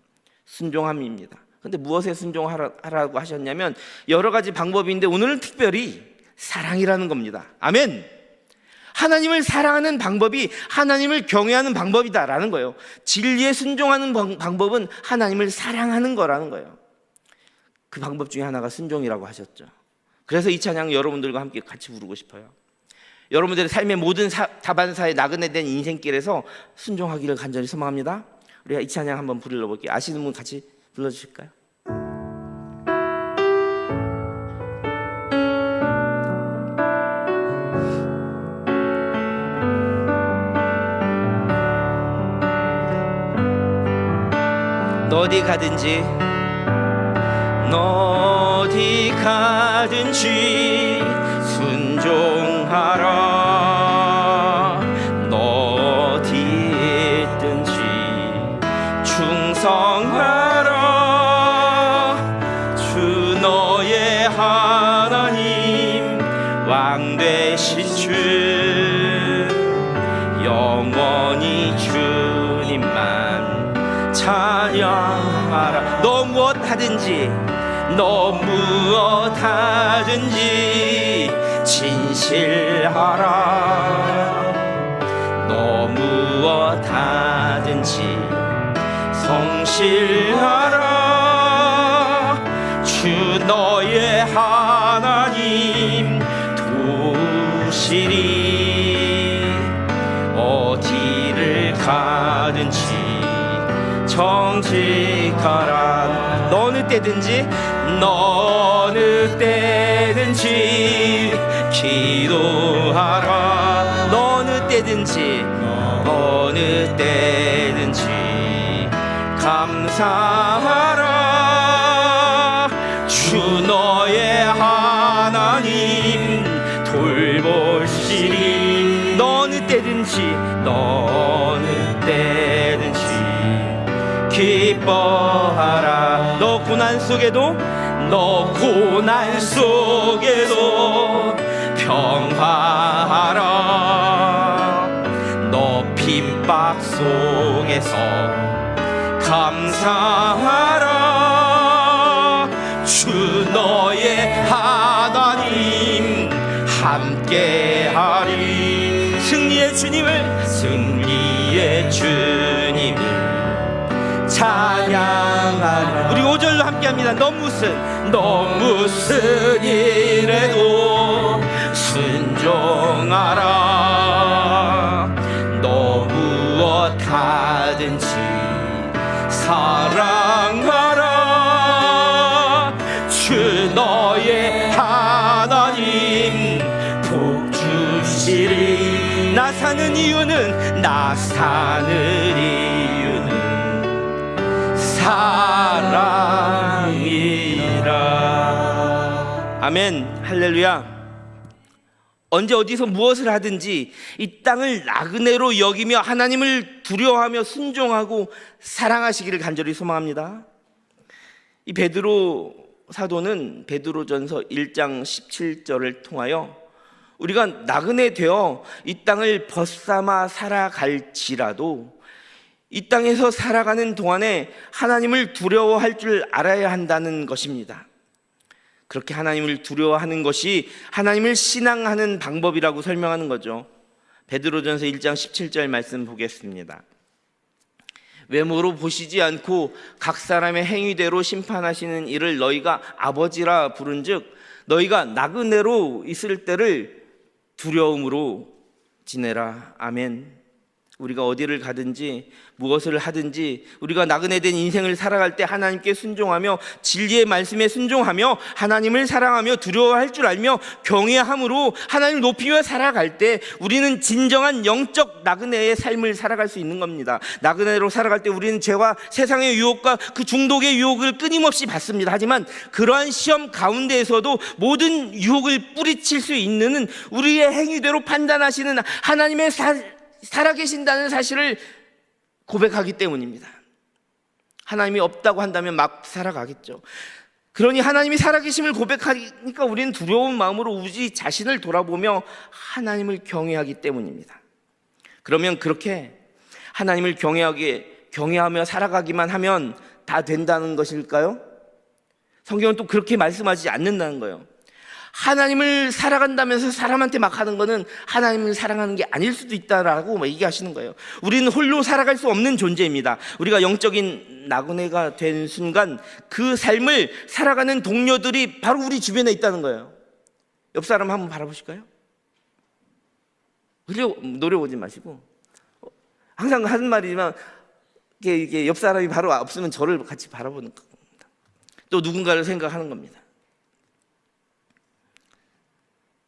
순종함입니다. 그런데 무엇에 순종하라고 하셨냐면 여러 가지 방법이 있는데 오늘은 특별히 사랑이라는 겁니다. 아멘. 하나님을 사랑하는 방법이 하나님을 경외하는 방법이다라는 거예요. 진리에 순종하는 방법은 하나님을 사랑하는 거라는 거예요. 그 방법 중에 하나가 순종이라고 하셨죠. 그래서 이 찬양 여러분들과 함께 같이 부르고 싶어요. 여러분들의 삶의 모든 다반사에 나그네된 인생길에서 순종하기를 간절히 소망합니다. 우리가 이 찬양 한번 불러볼게요. 아시는 분 같이 불러주실까요? 어디 가든지 순종하라. 너 어디 있든지 충성하라. 주 너의 하나님 왕 되신 주 영원히 주님만 찬양하라. 너 무엇 하든지 진실하라. 너 무엇 하든지 성실하라. 주 너의 하나님 도우시리. 어디를 가 정직하라. 어느 때든지 기도하라. 어느 때든지 감사하라. 주 너의 하나님 돌보시리. 어느 때든지 기뻐하라. 너 고난 속에도 평화하라. 너 핍박 속에서 감사하라. 주 너의 하나님 함께하리. 승리의 주님을 찬양하라. 우리 5절로 함께합니다. 너 무슨 일에도 순종하라. 너 무엇 하든지 사랑하라. 주 너의 하나님 복 주시리. 나 사는 이유는 사랑이라. 아멘. 할렐루야. 언제 어디서 무엇을 하든지 이 땅을 나그네로 여기며 하나님을 두려워하며 순종하고 사랑하시기를 간절히 소망합니다. 이 베드로 사도는 베드로전서 1장 17절을 통하여 우리가 나그네 되어 이 땅을 벗삼아 살아갈지라도 이 땅에서 살아가는 동안에 하나님을 두려워할 줄 알아야 한다는 것입니다. 그렇게 하나님을 두려워하는 것이 하나님을 신앙하는 방법이라고 설명하는 거죠. 베드로전서 1장 17절 말씀 보겠습니다. 외모로 보시지 않고 각 사람의 행위대로 심판하시는 이를 너희가 아버지라 부른즉 너희가 나그네로 있을 때를 두려움으로 지내라. 아멘. 우리가 어디를 가든지 무엇을 하든지 우리가 나그네된 인생을 살아갈 때 하나님께 순종하며 진리의 말씀에 순종하며 하나님을 사랑하며 두려워할 줄 알며 경외함으로 하나님을 높이며 살아갈 때 우리는 진정한 영적 나그네의 삶을 살아갈 수 있는 겁니다. 나그네로 살아갈 때 우리는 죄와 세상의 유혹과 그 중독의 유혹을 끊임없이 받습니다. 하지만 그러한 시험 가운데에서도 모든 유혹을 뿌리칠 수 있는 우리의 행위대로 판단하시는 하나님의 살아계신다는 사실을 고백하기 때문입니다. 하나님이 없다고 한다면 막 살아가겠죠. 그러니 하나님이 살아계심을 고백하니까 우리는 두려운 마음으로 우리 자신을 돌아보며 하나님을 경외하기 때문입니다. 그러면 그렇게 하나님을 경외하며 살아가기만 하면 다 된다는 것일까요? 성경은 또 그렇게 말씀하지 않는다는 거예요. 하나님을 살아간다면서 사람한테 막 하는 거는 하나님을 사랑하는 게 아닐 수도 있다라고 얘기하시는 거예요. 우리는 홀로 살아갈 수 없는 존재입니다. 우리가 영적인 나그네가 된 순간 그 삶을 살아가는 동료들이 바로 우리 주변에 있다는 거예요. 옆 사람 한번 바라보실까요? 노려보지 마시고 항상 하는 말이지만 이게 옆 사람이 바로 없으면 저를 같이 바라보는 겁니다. 또 누군가를 생각하는 겁니다.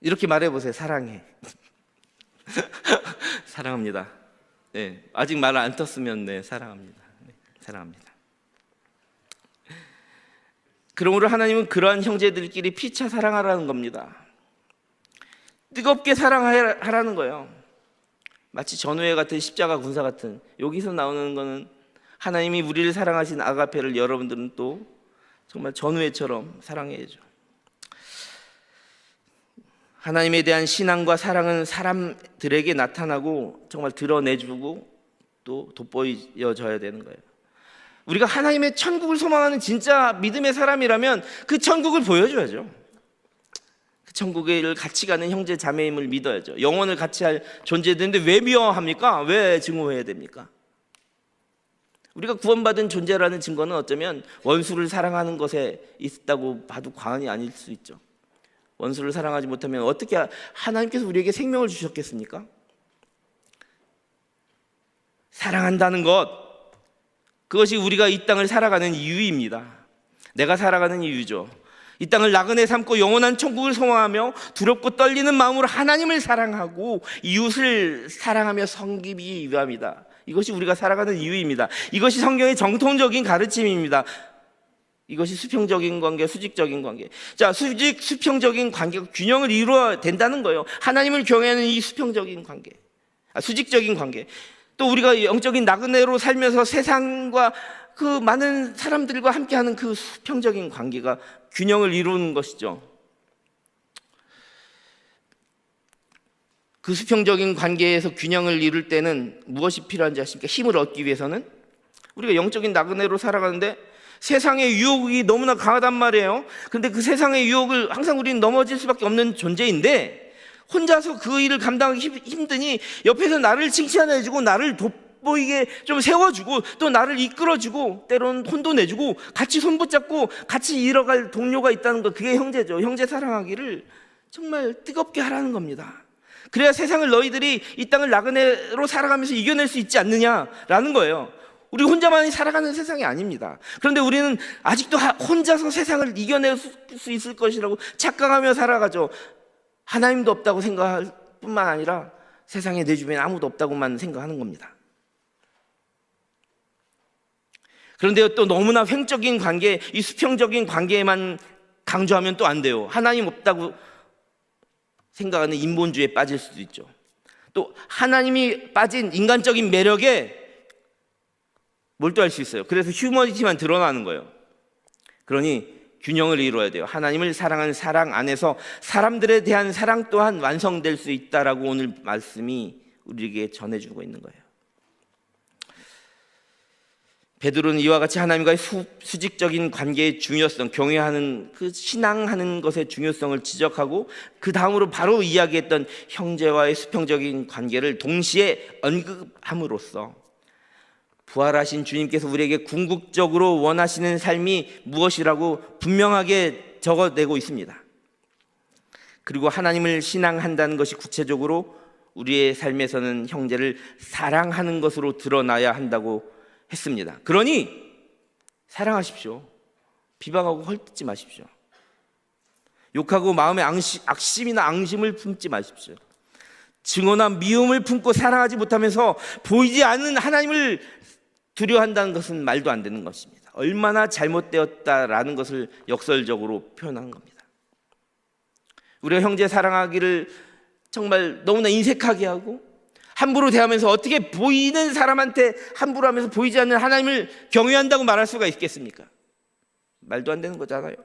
이렇게 말해보세요. 사랑해. 사랑합니다. 네, 아직 말을 안 떴으면 네, 사랑합니다. 네, 사랑합니다. 그러므로 하나님은 그러한 형제들끼리 피차 사랑하라는 겁니다. 뜨겁게 사랑하라는 거예요. 마치 전우회 같은 십자가 군사 같은, 여기서 나오는 거는 하나님이 우리를 사랑하신 아가페를 여러분들은 또 정말 전우회처럼 사랑해야죠. 하나님에 대한 신앙과 사랑은 사람들에게 나타나고 정말 드러내주고 또 돋보여져야 되는 거예요. 우리가 하나님의 천국을 소망하는 진짜 믿음의 사람이라면 그 천국을 보여줘야죠. 그 천국을 같이 가는 형제 자매임을 믿어야죠. 영원을 같이 할 존재들인데 왜 미워합니까? 왜 증오해야 됩니까? 우리가 구원받은 존재라는 증거는 어쩌면 원수를 사랑하는 것에 있다고 봐도 과언이 아닐 수 있죠. 원수를 사랑하지 못하면 어떻게 하나님께서 우리에게 생명을 주셨겠습니까? 사랑한다는 것, 그것이 우리가 이 땅을 살아가는 이유입니다. 내가 살아가는 이유죠. 이 땅을 나그네 삼고 영원한 천국을 소망하며 두렵고 떨리는 마음으로 하나님을 사랑하고 이웃을 사랑하며 섬기기 위함이다. 이것이 우리가 살아가는 이유입니다. 이것이 성경의 정통적인 가르침입니다. 이것이 수평적인 관계, 수직적인 관계. 자, 수평적인 관계가 균형을 이루어야 된다는 거예요. 하나님을 경외하는 이 수평적인 관계, 수직적인 관계. 또 우리가 영적인 나그네로 살면서 세상과 그 많은 사람들과 함께하는 그 수평적인 관계가 균형을 이루는 것이죠. 그 수평적인 관계에서 균형을 이룰 때는 무엇이 필요한지 아십니까? 힘을 얻기 위해서는 우리가 영적인 나그네로 살아가는데 세상의 유혹이 너무나 강하단 말이에요. 그런데 그 세상의 유혹을 항상 우리는 넘어질 수밖에 없는 존재인데 혼자서 그 일을 감당하기 힘드니 옆에서 나를 칭찬해주고 나를 돋보이게 좀 세워주고 또 나를 이끌어주고 때로는 혼도 내주고 같이 손 붙잡고 같이 일어갈 동료가 있다는 것, 그게 형제죠. 형제 사랑하기를 정말 뜨겁게 하라는 겁니다. 그래야 세상을 너희들이 이 땅을 나그네로 살아가면서 이겨낼 수 있지 않느냐라는 거예요. 우리 혼자만이 살아가는 세상이 아닙니다. 그런데 우리는 아직도 혼자서 세상을 이겨낼 수 있을 것이라고 착각하며 살아가죠. 하나님도 없다고 생각할 뿐만 아니라 세상에 내 주변에 아무도 없다고만 생각하는 겁니다. 그런데 또 너무나 횡적인 관계, 이 수평적인 관계에만 강조하면 또 안 돼요. 하나님 없다고 생각하는 인본주의에 빠질 수도 있죠. 또 하나님이 빠진 인간적인 매력에 몰두할 수 있어요. 그래서 휴머니티만 드러나는 거예요. 그러니 균형을 이루어야 돼요. 하나님을 사랑하는 사랑 안에서 사람들에 대한 사랑 또한 완성될 수 있다라고 오늘 말씀이 우리에게 전해주고 있는 거예요. 베드로는 이와 같이 하나님과의 수직적인 관계의 중요성, 경외하는 그 신앙하는 것의 중요성을 지적하고 그 다음으로 바로 이야기했던 형제와의 수평적인 관계를 동시에 언급함으로써 부활하신 주님께서 우리에게 궁극적으로 원하시는 삶이 무엇이라고 분명하게 적어내고 있습니다. 그리고 하나님을 신앙한다는 것이 구체적으로 우리의 삶에서는 형제를 사랑하는 것으로 드러나야 한다고 했습니다. 그러니 사랑하십시오. 비방하고 헐뜯지 마십시오. 욕하고 마음에 악심이나 앙심을 품지 마십시오. 증오나 미움을 품고 사랑하지 못하면서 보이지 않는 하나님을 두려워한다는 것은 말도 안 되는 것입니다. 얼마나 잘못되었다라는 것을 역설적으로 표현한 겁니다. 우리가 형제 사랑하기를 정말 너무나 인색하게 하고 함부로 대하면서 어떻게 보이는 사람한테 함부로 하면서 보이지 않는 하나님을 경외한다고 말할 수가 있겠습니까? 말도 안 되는 거잖아요.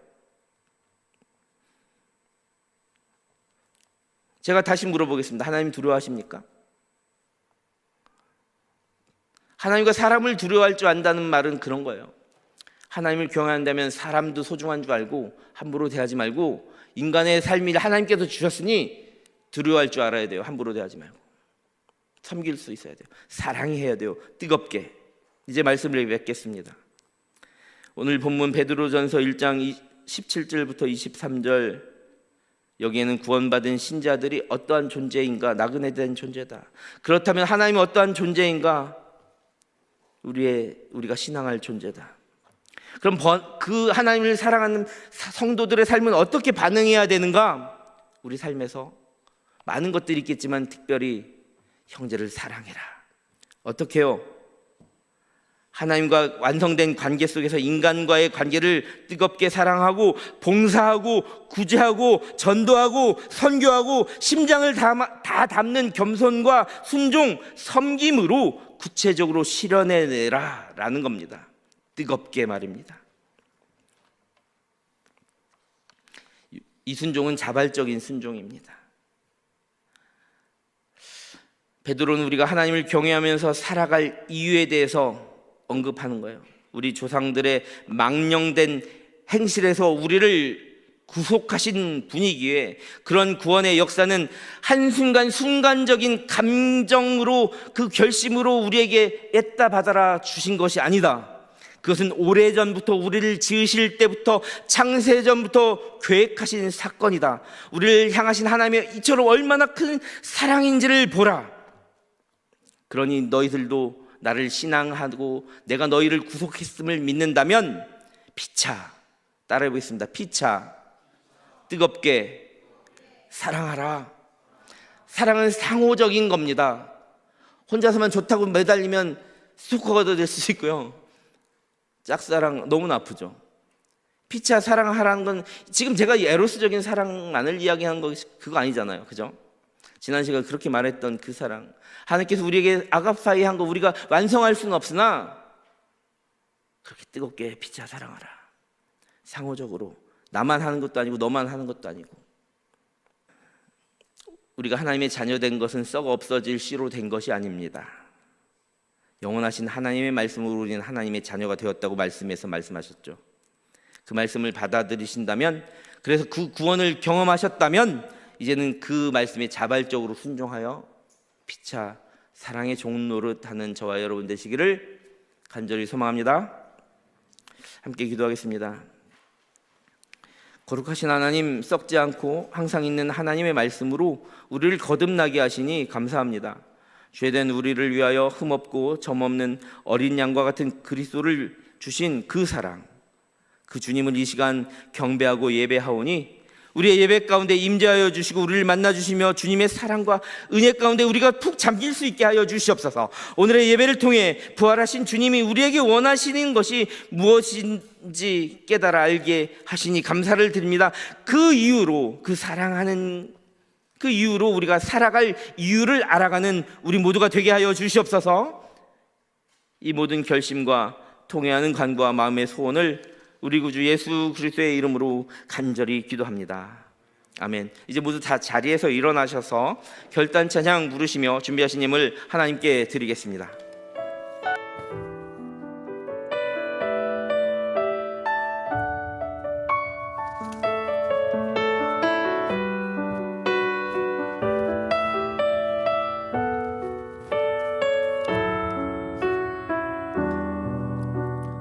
제가 다시 물어보겠습니다. 하나님 두려워하십니까? 하나님과 사람을 두려워할 줄 안다는 말은 그런 거예요. 하나님을 경외한다면 사람도 소중한 줄 알고 함부로 대하지 말고 인간의 삶을 하나님께서 주셨으니 두려워할 줄 알아야 돼요. 함부로 대하지 말고 섬길 수 있어야 돼요. 사랑해야 돼요. 뜨겁게. 이제 말씀을 맺겠습니다. 오늘 본문 베드로전서 1장 17절부터 23절, 여기에는 구원받은 신자들이 어떠한 존재인가? 나그네된 존재다. 그렇다면 하나님은 어떠한 존재인가? 우리가 신앙할 존재다. 그럼 그 하나님을 사랑하는 성도들의 삶은 어떻게 반응해야 되는가? 우리 삶에서 많은 것들이 있겠지만 특별히 형제를 사랑해라. 어떻게 해요? 하나님과 완성된 관계 속에서 인간과의 관계를 뜨겁게 사랑하고 봉사하고 구제하고 전도하고 선교하고 심장을 다 담는 겸손과 순종, 섬김으로 구체적으로 실현해내라 라는 겁니다. 뜨겁게 말입니다. 이 순종은 자발적인 순종입니다. 베드로는 우리가 하나님을 경외하면서 살아갈 이유에 대해서 언급하는 거예요. 우리 조상들의 망령된 행실에서 우리를 구속하신 분이기에 그런 구원의 역사는 한순간 순간적인 감정으로 그 결심으로 우리에게 애따 받아라 주신 것이 아니다. 그것은 오래전부터 우리를 지으실 때부터 창세전부터 계획하신 사건이다. 우리를 향하신 하나님의 이처럼 얼마나 큰 사랑인지를 보라. 그러니 너희들도 나를 신앙하고 내가 너희를 구속했음을 믿는다면 피차, 따라해 보겠습니다. 피차 뜨겁게 사랑하라. 사랑은 상호적인 겁니다. 혼자서만 좋다고 매달리면 스토커가 될 수 있고요, 짝사랑 너무나 아프죠. 피차 사랑하라는 건 지금 제가 에로스적인 사랑만을 이야기한 거 그거 아니잖아요, 그죠? 지난 시간 그렇게 말했던 그 사랑, 하나님께서 우리에게 아가파이 한 거 우리가 완성할 수는 없으나 그렇게 뜨겁게 피차 사랑하라. 상호적으로 나만 하는 것도 아니고 너만 하는 것도 아니고, 우리가 하나님의 자녀된 것은 썩어 없어질 씨로 된 것이 아닙니다. 영원하신 하나님의 말씀으로 우리는 하나님의 자녀가 되었다고 말씀에서 말씀하셨죠. 그 말씀을 받아들이신다면, 그래서 그 구원을 경험하셨다면 이제는 그 말씀에 자발적으로 순종하여 피차 사랑의 종 노릇하는 저와 여러분 되시기를 간절히 소망합니다. 함께 기도하겠습니다. 거룩하신 하나님, 썩지 않고 항상 있는 하나님의 말씀으로 우리를 거듭나게 하시니 감사합니다. 죄된 우리를 위하여 흠없고 점없는 어린 양과 같은 그리스도를 주신 그 사랑, 그 주님을 이 시간 경배하고 예배하오니 우리의 예배 가운데 임재하여 주시고 우리를 만나 주시며 주님의 사랑과 은혜 가운데 우리가 푹 잠길 수 있게 하여 주시옵소서. 오늘의 예배를 통해 부활하신 주님이 우리에게 원하시는 것이 무엇인지 깨달아 알게 하시니 감사를 드립니다. 그 이유로, 그 사랑하는 그 이유로 우리가 살아갈 이유를 알아가는 우리 모두가 되게 하여 주시옵소서. 이 모든 결심과 통회하는 간구와 마음의 소원을 우리 구주 예수 그리스도의 이름으로 간절히 기도합니다. 아멘. 이제 모두 다 자리에서 일어나셔서 결단 찬양 부르시며 준비하신 예물 하나님께 드리겠습니다.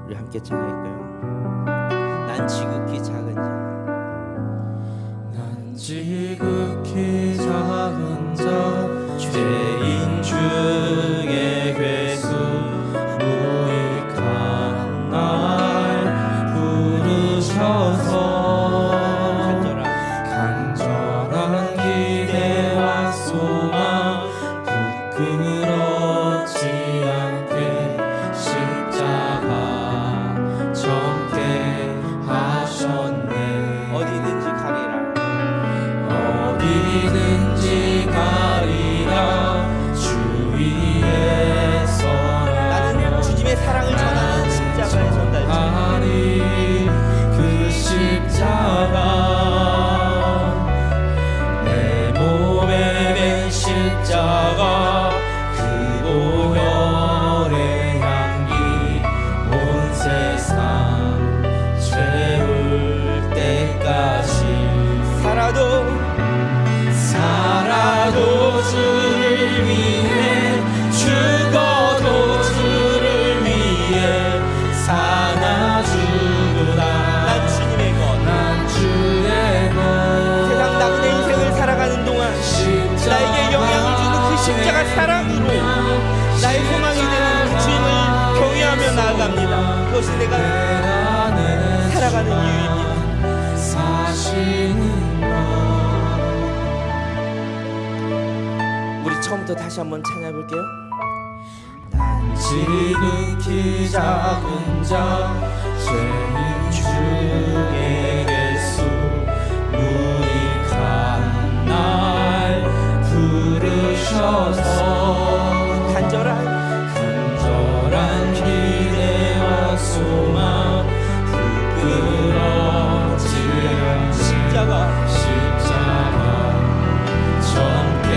우리 함께 찬양할까요? 난 지극히 작은 자, 난 지극히 작은 자, 죄인 중에 괴수 무익한 날 부르셔서 간절한 기대와 소망 부끄럽지 않게 십자가 젊게 하셨네. 어디든지 가리라. 어디든지 가리라. 주 위에 서라. 나는 주님의 사랑을 전하는 십자가의 전달자. 아니 그 십자가 내 몸에 맨 십자가 그 보혈의 향기 온 세상 채울 때까지 살아도 주를 위해 죽어도 주를 위해 사나 주구나. 난 주님의 것. 난 주의 것. 세상 나그네 인생을 살아가는 동안 나에게 영향을 주는 그 십자가 사랑으로 나의 소망이 되는 그 주님을 경외하며 나아갑니다. 그것이 내가 살아가는 이유입니다. 사시는 우리 처음부터 다시 한번 찬양해 볼게요. 지극히 작은 자, 죄인 중에 괴수 무익한 날 부르셔서 간절한 기대와 소망 부끄럽지 않게 십자가 젊게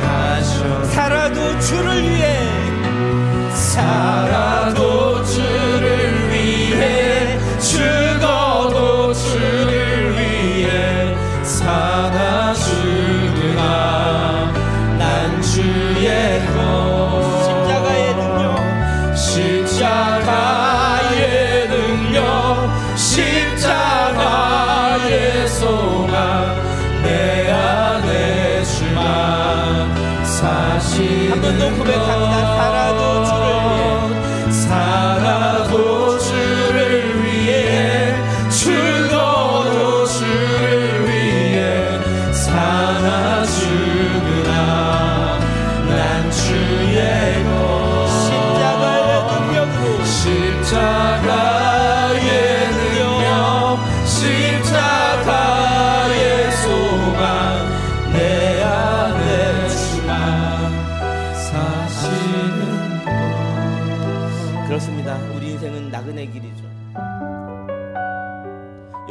하셨네. 살아도 주를 위해 죽어도 주를 위해 사나 주구나. 난 주의 것. 십자가의 능력 십자가의 소망 내 안에 주만 사시는 한 번 더 고백합니다. 살아도 주를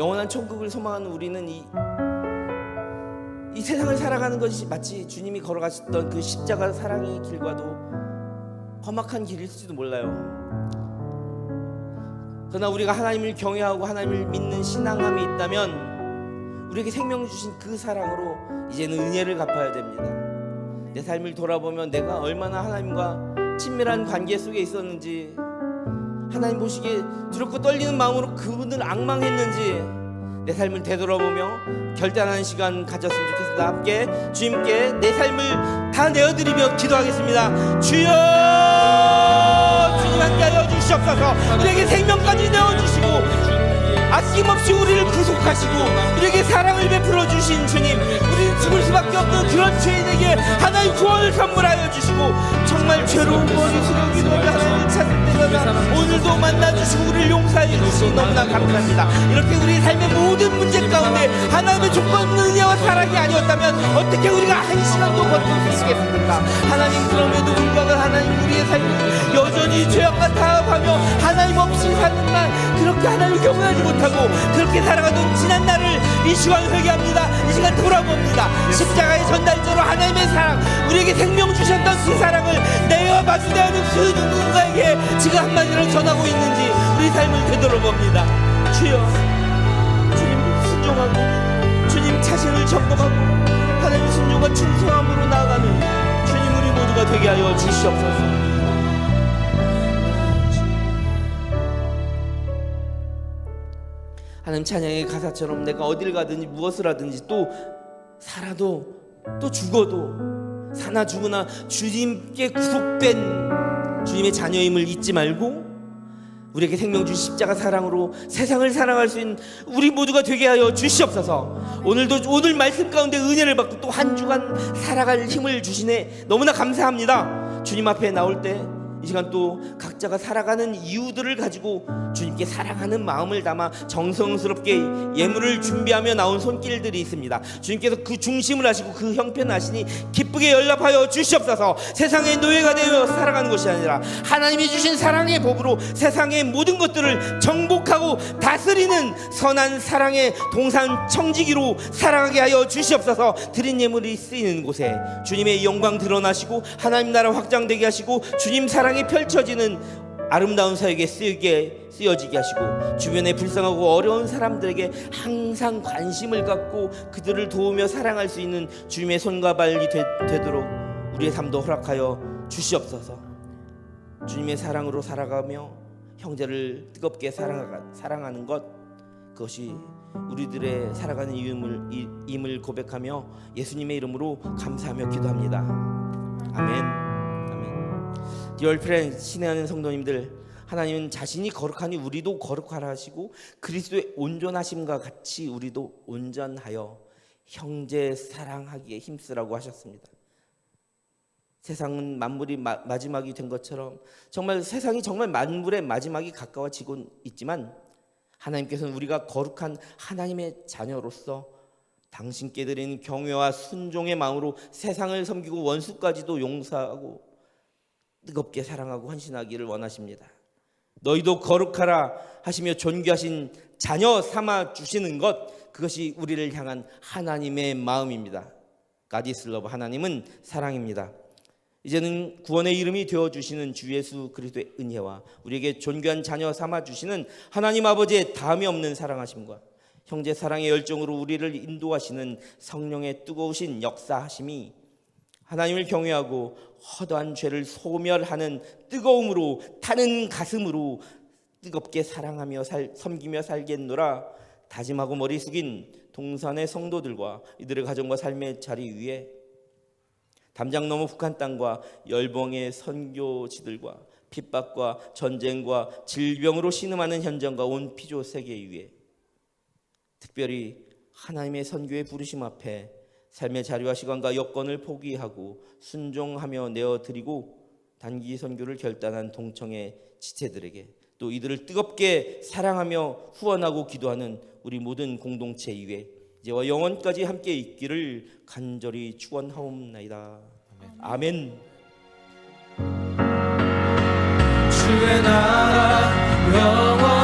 영원한 천국을 소망하는 우리는 이 세상을 살아가는 것이 마치 주님이 걸어가셨던 그 십자가 사랑의 길과도 험악한 길일지도 몰라요. 그러나 우리가 하나님을 경외하고 하나님을 믿는 신앙함이 있다면 우리에게 생명 주신 그 사랑으로 이제는 은혜를 갚아야 됩니다. 내 삶을 돌아보면 내가 얼마나 하나님과 친밀한 관계 속에 있었는지, 하나님 보시기에 두렵고 떨리는 마음으로 그분을 앙망했는지 내 삶을 되돌아보며 결단하는 시간 가졌으면 좋겠습니다. 함께 주님께 내 삶을 다 내어드리며 기도하겠습니다. 주여, 주님 함께하여 주시옵소서. 우리에게 생명까지 내어주시고 아낌없이 우리를 구속하시고 우리에게 사랑을 베풀어 주신 주님, 우리는 죽을 수밖에 없는 그런 죄인에게 하나의 구원을 선물하여 주시고 정말 죄로운 머리 숙이고 하나님을 찾을 때마다 오늘도 만나주시고 우리를 용서해 주시고 너무나 감사합니다. 이렇게 우리 삶의 모든 문제 가운데 하나님의 조건 없는 은혜와 사랑이 아니었다면 어떻게 우리가 한 시간도 버틸 수 있겠습니까? 하나님, 그럼에도 불구하고 하나님 우리의 삶은 여전히 죄악과 타협하며 하나님 없이 사는 날, 그렇게 하나님을 경외하지 못하고 그렇게 살아가던 지난 날을 이 시간 회개합니다. 이 시간 돌아봅니다. 십자가의 전달자로 하나님의 사랑, 우리에게 생명 주셨던 그 사랑을 내가 마주대하는 그 누군가에게 지금 한마디를 전하고 있는지 우리 삶을 되돌아봅니다. 주여, 주님 순종하고 주님 자신을 점검하고 하나님 순종과 충성함으로 나아가는 주님 우리 모두가 되게 하여 주시옵소서. 하나님 찬양의 가사처럼 내가 어딜 가든지 무엇을 하든지 또 살아도 또 죽어도 사나 죽으나 주님께 구속된 주님의 자녀임을 잊지 말고 우리에게 생명 주신 십자가 사랑으로 세상을 살아갈 수 있는 우리 모두가 되게 하여 주시옵소서. 오늘 말씀 가운데 은혜를 받고 또 한 주간 살아갈 힘을 주시네 너무나 감사합니다. 주님 앞에 나올 때 이 시간 또 각자가 살아가는 이유들을 가지고 주님께 사랑하는 마음을 담아 정성스럽게 예물을 준비하며 나온 손길들이 있습니다. 주님께서 그 중심을 하시고 그 형편을 하시니 기쁘게 연락하여 주시옵소서. 세상의 노예가 되어 살아가는 것이 아니라 하나님이 주신 사랑의 법으로 세상의 모든 것들을 정복하고 다스리는 선한 사랑의 동산 청지기로 살아가게 하여 주시옵소서. 드린 예물이 쓰이는 곳에 주님의 영광 드러나시고 하나님 나라 확장되게 하시고 주님 사랑이 펼쳐지는 아름다운 사역에 쓰여지게 하시고 주변에 불쌍하고 어려운 사람들에게 항상 관심을 갖고 그들을 도우며 사랑할 수 있는 주님의 손과 발이 되도록 우리의 삶도 허락하여 주시옵소서. 주님의 사랑으로 살아가며 형제를 뜨겁게 사랑하는 것, 그것이 우리들의 살아가는 이유임을 고백하며 예수님의 이름으로 감사하며 기도합니다. 아멘. Dear friends, 신뢰하는 성도님들, 하나님은 자신이 거룩하니 우리도 거룩하라 하시고 그리스도의 온전하심과 같이 우리도 온전하여 형제 사랑하기에 힘쓰라고 하셨습니다. 세상은 만물이 마지막이 된 것처럼 정말 세상이 정말 만물의 마지막이 가까워지고 있지만 하나님께서는 우리가 거룩한 하나님의 자녀로서 당신께 드리는 경외와 순종의 마음으로 세상을 섬기고 원수까지도 용서하고 뜨겁게 사랑하고 헌신하기를 원하십니다. 너희도 거룩하라 하시며 존귀하신 자녀 삼아 주시는 것, 그것이 우리를 향한 하나님의 마음입니다. God is love, 하나님은 사랑입니다. 이제는 구원의 이름이 되어주시는 주 예수 그리스도의 은혜와 우리에게 존귀한 자녀 삼아 주시는 하나님 아버지의 다함이 없는 사랑하심과 형제 사랑의 열정으로 우리를 인도하시는 성령의 뜨거우신 역사하심이 하나님을 경외하고 허다한 죄를 소멸하는 뜨거움으로 타는 가슴으로 뜨겁게 사랑하며 섬기며 살겠노라 다짐하고 머리 숙인 동산의 성도들과 이들의 가정과 삶의 자리 위에 담장 너머 북한 땅과 열봉의 선교지들과 핍박과 전쟁과 질병으로 신음하는 현장과 온 피조 세계 위에 특별히 하나님의 선교의 부르심 앞에 삶의 자리와 시간과 여건을 포기하고 순종하며 내어드리고 단기 선교를 결단한 동청의 지체들에게 또 이들을 뜨겁게 사랑하며 후원하고 기도하는 우리 모든 공동체 위에 이제와 영원까지 함께 있기를 간절히 축원하옵나이다. 아멘. 주의 나라 영원